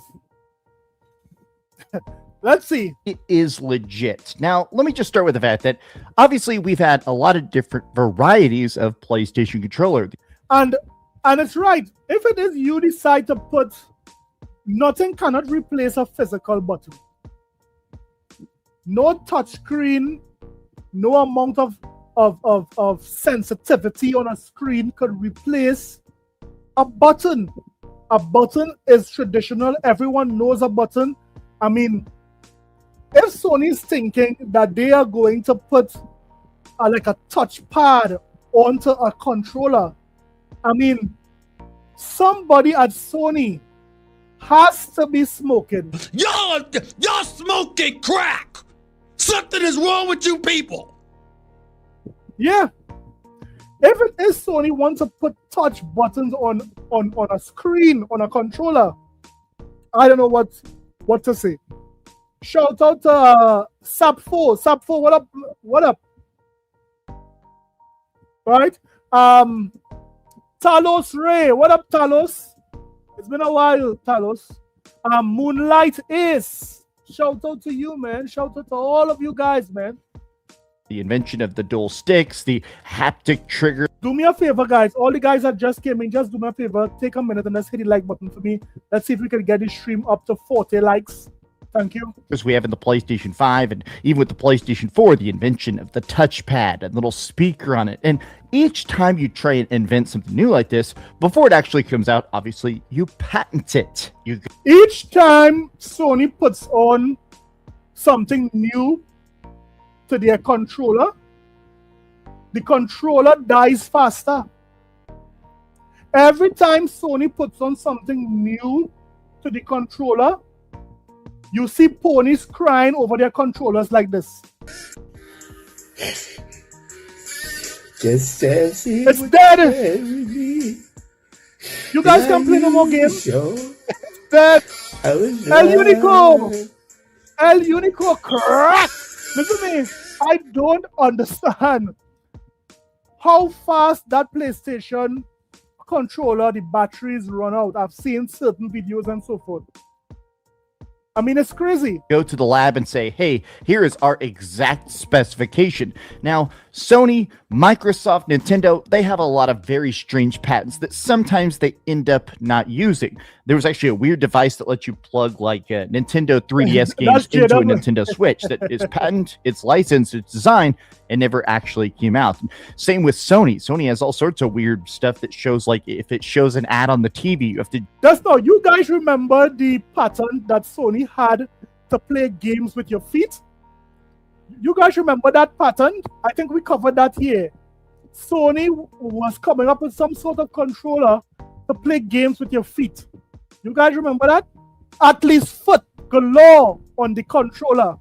Speaker 1: Let's see.
Speaker 10: It is legit. Now, let me just start with the fact that obviously we've had a lot of different varieties of PlayStation controller.
Speaker 1: And it's right. If it is you decide to put, nothing cannot replace a physical button. No touchscreen, no amount of sensitivity on a screen could replace a button. A button is traditional. Everyone knows a button. I mean, if Sony is thinking that they are going to put like a touchpad onto a controller, I mean, somebody at Sony has to be smoking.
Speaker 3: Y'all smoking crack. Something is wrong with you people.
Speaker 1: Yeah. If it is Sony wants to put touch buttons on a screen, on a controller, I don't know what to say. Shout out to Sapfo. Sapfo, what up? What up? Right? Talos Ray. What up, Talos? It's been a while, Talos. Moonlight Ace. Shout out to you, man. Shout out to all of you guys, man.
Speaker 10: The invention of the dual sticks, the haptic trigger.
Speaker 1: Do me a favor, guys. All the guys that just came in, just do me a favor. Take a minute and let's hit the like button for me. Let's see if we can get this stream up to 40 likes. Thank you.
Speaker 10: Because we have in the PlayStation 5 and even with the PlayStation 4, the invention of the touchpad and little speaker on it. And each time you try and invent something new like this, before it actually comes out, obviously, you patent it.
Speaker 1: Each time Sony puts on something new to their controller, the controller dies faster. Every time Sony puts on something new to the controller, you see ponies crying over their controllers like this.
Speaker 11: Just as
Speaker 1: it's dead. You guys can play no more games. It's dead. El Unico. El Unico crack. Listen to me. I don't understand how fast that PlayStation controller, the batteries run out. I've seen certain videos and so forth. I mean, it's crazy.
Speaker 10: Go to the lab and say, hey, here is our exact specification. Now, Sony, Microsoft, Nintendo, they have a lot of very strange patents that sometimes they end up not using. There was actually a weird device that lets you plug like Nintendo 3DS games into a Nintendo Switch that is patent, it's licensed, it's designed, and never actually came out. Same with Sony. Sony has all sorts of weird stuff that shows, like, if it shows an ad on the TV, you have to...
Speaker 1: Just now, you guys remember the pattern that Sony had to play games with your feet? You guys remember that pattern? I think we covered that here. Sony was coming up with some sort of controller to play games with your feet. You guys remember that? At least foot galore on the controller.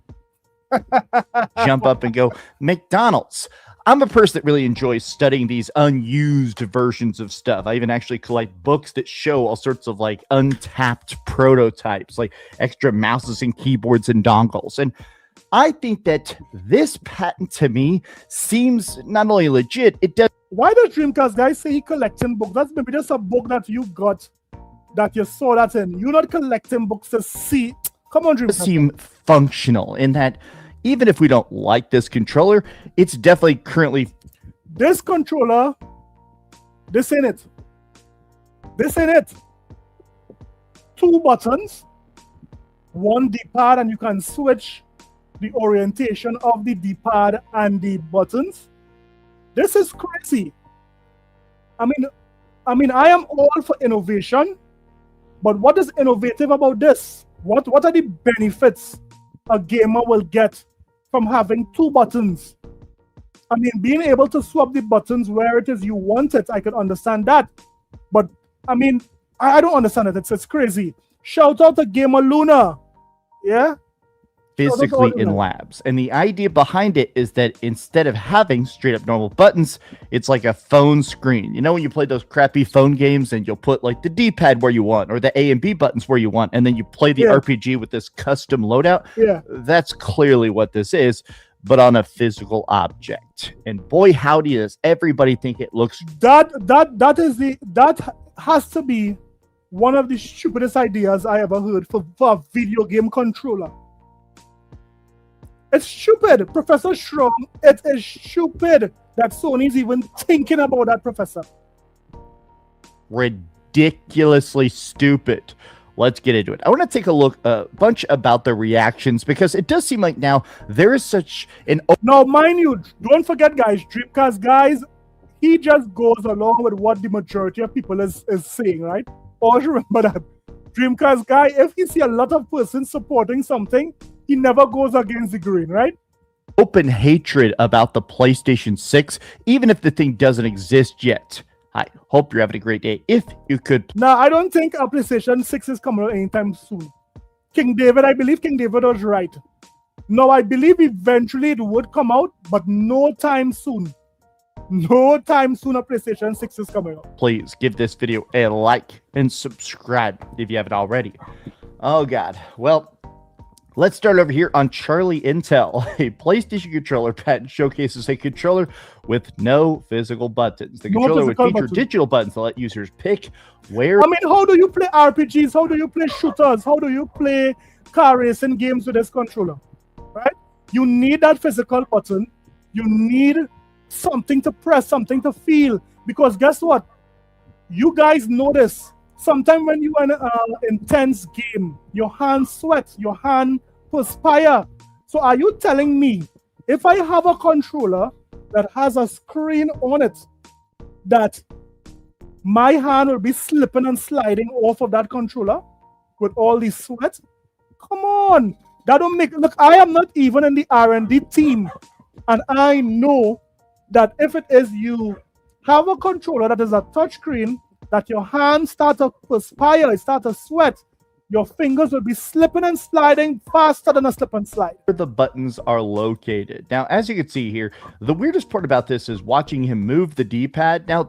Speaker 10: Jump up and go, McDonald's. I'm a person that really enjoys studying these unused versions of stuff. I even actually collect books that show all sorts of like untapped prototypes, like extra mouses and keyboards and dongles. And I think that this patent to me seems not only legit, it does.
Speaker 1: Why does Dreamcast guys say he collecting books? That's maybe just a book that you got, that you saw that in. You're not collecting books to see. Come on, Dreamcast.
Speaker 10: Seem functional in that even if we don't like this controller, it's definitely currently...
Speaker 1: This controller, this ain't it. This ain't it. 2 buttons, 1 D-pad, and you can switch the orientation of the D-pad and the buttons. This is crazy. I mean, I am all for innovation, but what is innovative about this? What are the benefits a gamer will get from having two buttons? I mean, being able to swap the buttons where it is you want it, I can understand that. But I mean, I don't understand it. It's crazy. Shout out to Gamer Luna. Yeah?
Speaker 10: Physically in labs. And the idea behind it is that instead of having straight up normal buttons, it's like a phone screen. You know, when you play those crappy phone games and you'll put like the D-pad where you want or the A and B buttons where you want, and then you play the RPG with this custom loadout.
Speaker 1: Yeah.
Speaker 10: That's clearly what this is, but on a physical object. And boy, howdy, does everybody think it looks.
Speaker 1: That has to be one of the stupidest ideas I ever heard for a video game controller. It's stupid, Professor Shrum. It is stupid that Sony's even thinking about that, Professor.
Speaker 10: Ridiculously stupid. Let's get into it. I want to take a look a bunch about the reactions because it does seem like now there is such an.
Speaker 1: Now, mind you, don't forget, guys, Dreamcast guys, he just goes along with what the majority of people is saying, right? Always remember that. Dreamcast guy, if he see a lot of persons supporting something, he never goes against the grain, right?
Speaker 10: Open hatred about the PlayStation 6, even if the thing doesn't exist yet. I hope you're having a great day. If you could.
Speaker 1: Now, I don't think a PlayStation 6 is coming out anytime soon. I believe King David was right. No, I believe eventually it would come out, but no time soon. No time soon a PlayStation 6 is coming out.
Speaker 10: Please give this video a like and subscribe if you haven't already. Oh, God. Well, let's start over here on Charlie Intel. A PlayStation controller patent showcases a controller with no physical buttons. The controller would feature digital buttons to let users pick where.
Speaker 1: I mean, how do you play RPGs? How do you play shooters? How do you play car racing games with this controller? Right? You need that physical button. You need something to press, something to feel. Because guess what? You guys know this. Sometimes when you are in an intense game, your hands sweat, your hand perspire. So are you telling me if I have a controller that has a screen on it, that my hand will be slipping and sliding off of that controller with all the sweat? Come on. That don't make... Look, I am not even in the R&D team. And I know that if it is you have a controller that is a touchscreen, that your hands start to perspire, start to sweat, your fingers will be slipping and sliding faster than a slip and slide.
Speaker 10: Where the buttons are located. Now, as you can see here, the weirdest part about this is watching him move the D-pad. Now,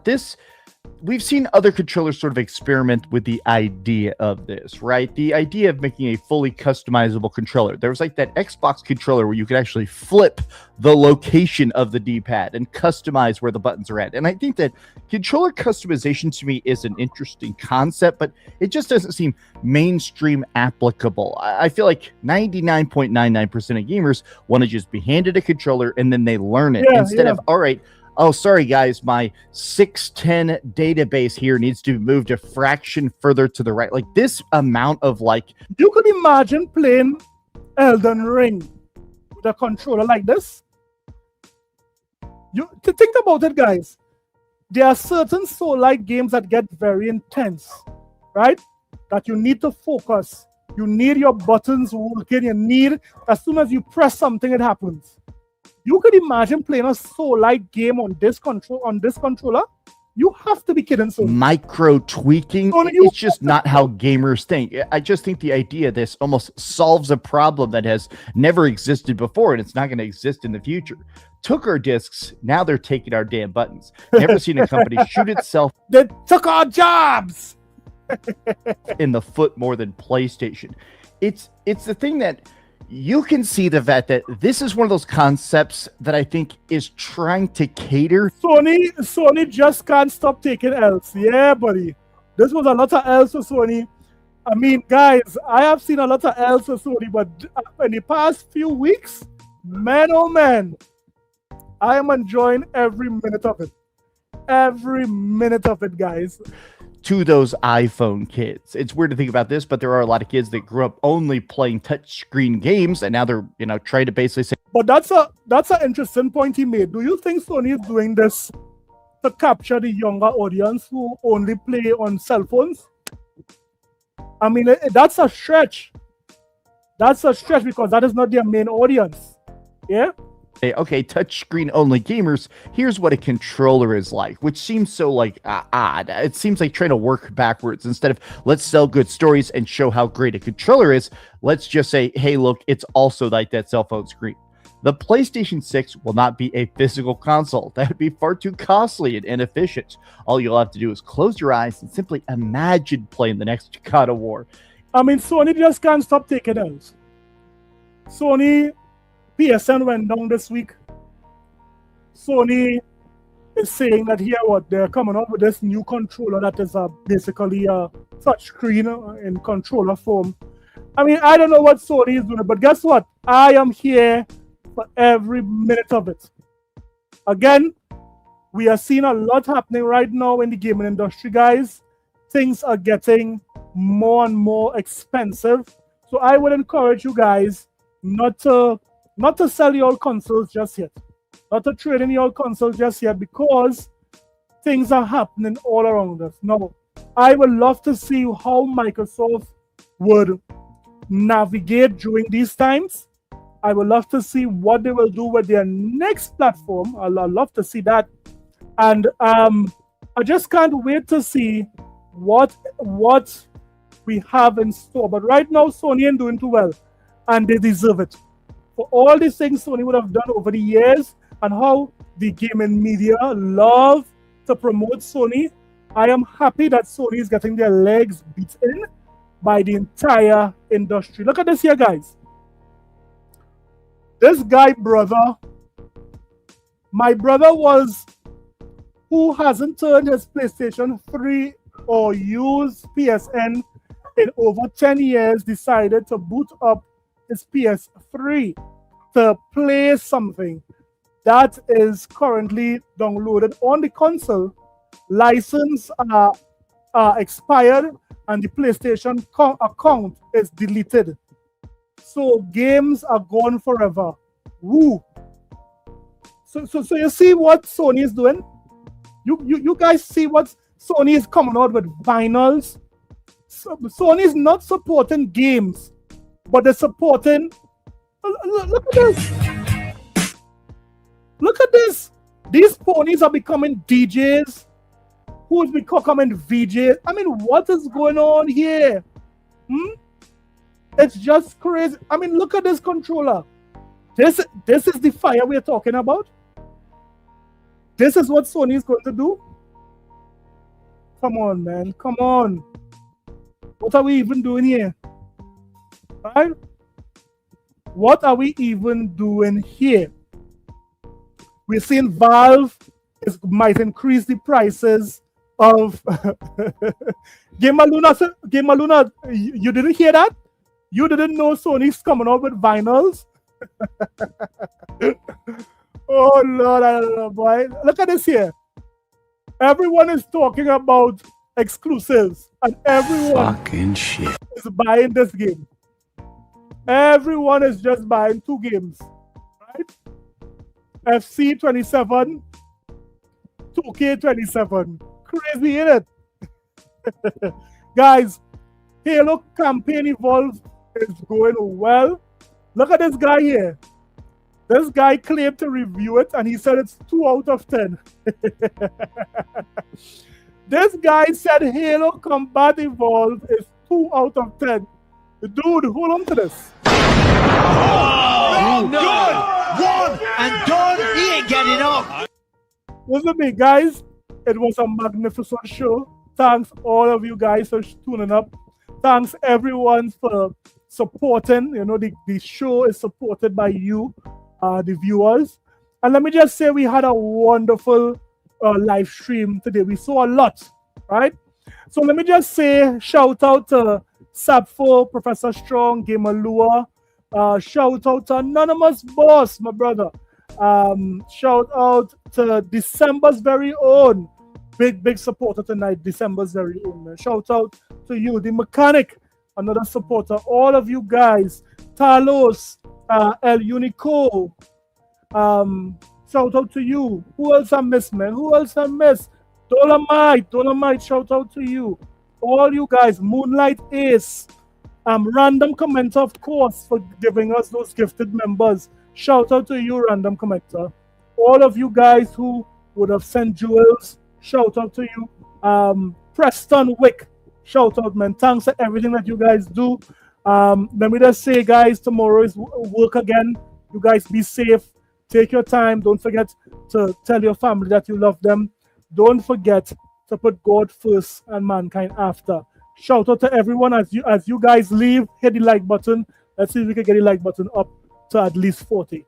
Speaker 10: we've seen other controllers sort of experiment with the idea of this, right? The idea of making a fully customizable controller. There was like that Xbox controller where you could actually flip the location of the D-pad and customize where the buttons are at. And I think that controller customization to me is an interesting concept, but it just doesn't seem mainstream applicable. I feel like 99.99% of gamers want to just be handed a controller and then they learn it instead of, all right, oh, sorry, guys, my 610 database here needs to be moved a fraction further to the right. Like this amount of like...
Speaker 1: You could imagine playing Elden Ring with a controller like this. To think about it, guys. There are certain Soul-like games that get very intense, right? That you need to focus. You need your buttons working. You need, as soon as you press something, it happens. You could imagine playing a Soul-like game on this controller. You have to be kidding. So
Speaker 10: micro tweaking, it's just not how gamers think. I just think the idea of this almost solves a problem that has never existed before, and it's not going to exist in the future. Took our discs, now they're taking our damn buttons. Never seen a company shoot itself.
Speaker 1: They took our jobs
Speaker 10: in the foot more than PlayStation. It's the thing that you can see the fact that this is one of those concepts that I think is trying to cater.
Speaker 1: Sony just can't stop taking L's. Yeah, buddy. This was a lot of L's for Sony. I mean, guys, I have seen a lot of L's for Sony, but in the past few weeks, man, oh man, I am enjoying every minute of it. Every minute of it, guys.
Speaker 10: to those iPhone kids. It's weird to think about this, but there are a lot of kids that grew up only playing touchscreen games, and now they're trying to basically say.
Speaker 1: But that's an interesting point he made. Do you think Sony is doing this to capture the younger audience who only play on cell phones? I mean, that's a stretch. That's a stretch because that is not their main audience. Yeah.
Speaker 10: Okay, touchscreen only gamers, here's what a controller is like, which seems so odd. It seems like trying to work backwards. Instead of let's sell good stories and show how great a controller is, let's just say, hey, look, it's also like that cell phone screen. The PlayStation 6 will not be a physical console. That would be far too costly and inefficient. All you'll have to do is close your eyes and simply imagine playing the next God of War.
Speaker 1: I mean, Sony just can't stop taking L's. Sony PSN went down this week. Sony is saying that they're coming up with this new controller that is basically a touchscreen in controller form. I mean, I don't know what Sony is doing, but guess what? I am here for every minute of it. Again, we are seeing a lot happening right now in the gaming industry, guys. Things are getting more and more expensive. So I would encourage you guys not to sell your consoles just yet. Not to trade in your consoles just yet because things are happening all around us. Now, I would love to see how Microsoft would navigate during these times. I would love to see what they will do with their next platform. I'd love to see that. And I just can't wait to see what we have in store. But right now, Sony ain't doing too well. And they deserve it. For all these things Sony would have done over the years and how the gaming media love to promote Sony, I am happy that Sony is getting their legs beat in by the entire industry. Look at this here, guys. This guy, brother, my brother who hasn't turned his PlayStation 3 or used PSN in over 10 years, decided to boot up his PS3 to play something that is currently downloaded on the console. License are expired and the PlayStation account is deleted. So games are gone forever. Woo! So you see what Sony is doing? You guys see what Sony is coming out with vinyls? Sony is not supporting games, but they're supporting. Look at this. Look at this. These ponies are becoming DJs. Who's becoming VJs? I mean, what is going on here? It's just crazy. I mean, look at this controller. This is the fire we're talking about. This is what Sony is going to do. Come on, man. Come on. What are we even doing here? Right? What are we even doing here? We're seeing Valve might increase the prices of Game Luna, you didn't hear that? You didn't know Sony's coming out with vinyls? Oh Lord, I don't know, boy. Look at this here. Everyone is talking about exclusives, and everyone is buying this game. Everyone is just buying 2 games, right? FC 27, 2K 27. Crazy, isn't it? Guys, Halo campaign Evolve is going well. Look at this guy here. This guy claimed to review it and he said it's 2 out of 10. This guy said Halo Combat Evolve is 2 out of 10. Dude, hold on to this.
Speaker 3: Oh, good! 1 and done! He ain't getting up!
Speaker 1: Listen to me, guys. It was a magnificent show. Thanks all of you guys for tuning up. Thanks everyone for supporting. You know, the show is supported by you, the viewers. And let me just say we had a wonderful live stream today. We saw a lot, right? So let me just say shout out to Sapfo, Professor Strong, Gamer Lua. Shout out to Anonymous Boss, my brother. Shout out to December's very own big supporter tonight, December's very own, man. Shout out to you, the mechanic, another supporter. All of you guys, Talos, El Unico. Shout out to you. Who else I miss, man? Who else I miss? Dolomite, shout out to you. All you guys, Moonlight Ace, random commenter, of course, for giving us those gifted members. Shout out to you, random commenter. All of you guys who would have sent jewels, shout out to you. Preston Wick, shout out, man. Thanks for everything that you guys do. Let me just say, guys, tomorrow is work again. You guys be safe. Take your time. Don't forget to tell your family that you love them. Don't forget to put God first and mankind after. Shout out to everyone as you guys leave. Hit the like button. Let's see if we can get the like button up to at least 40.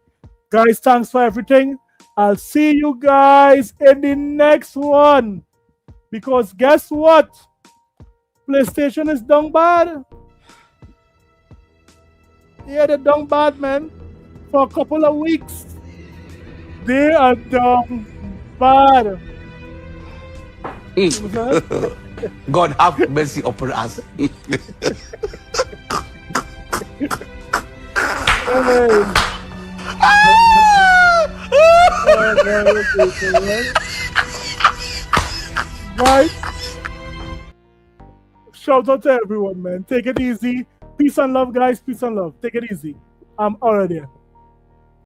Speaker 1: Guys, thanks for everything. I'll see you guys in the next one. Because guess what? PlayStation is down bad. Yeah, they're down bad, man. For a couple of weeks. They are down bad.
Speaker 12: God have mercy upon us.
Speaker 1: Right? Shout out to everyone, man. Take it easy. Peace and love, guys. Peace and love. Take it easy. I'm out of there.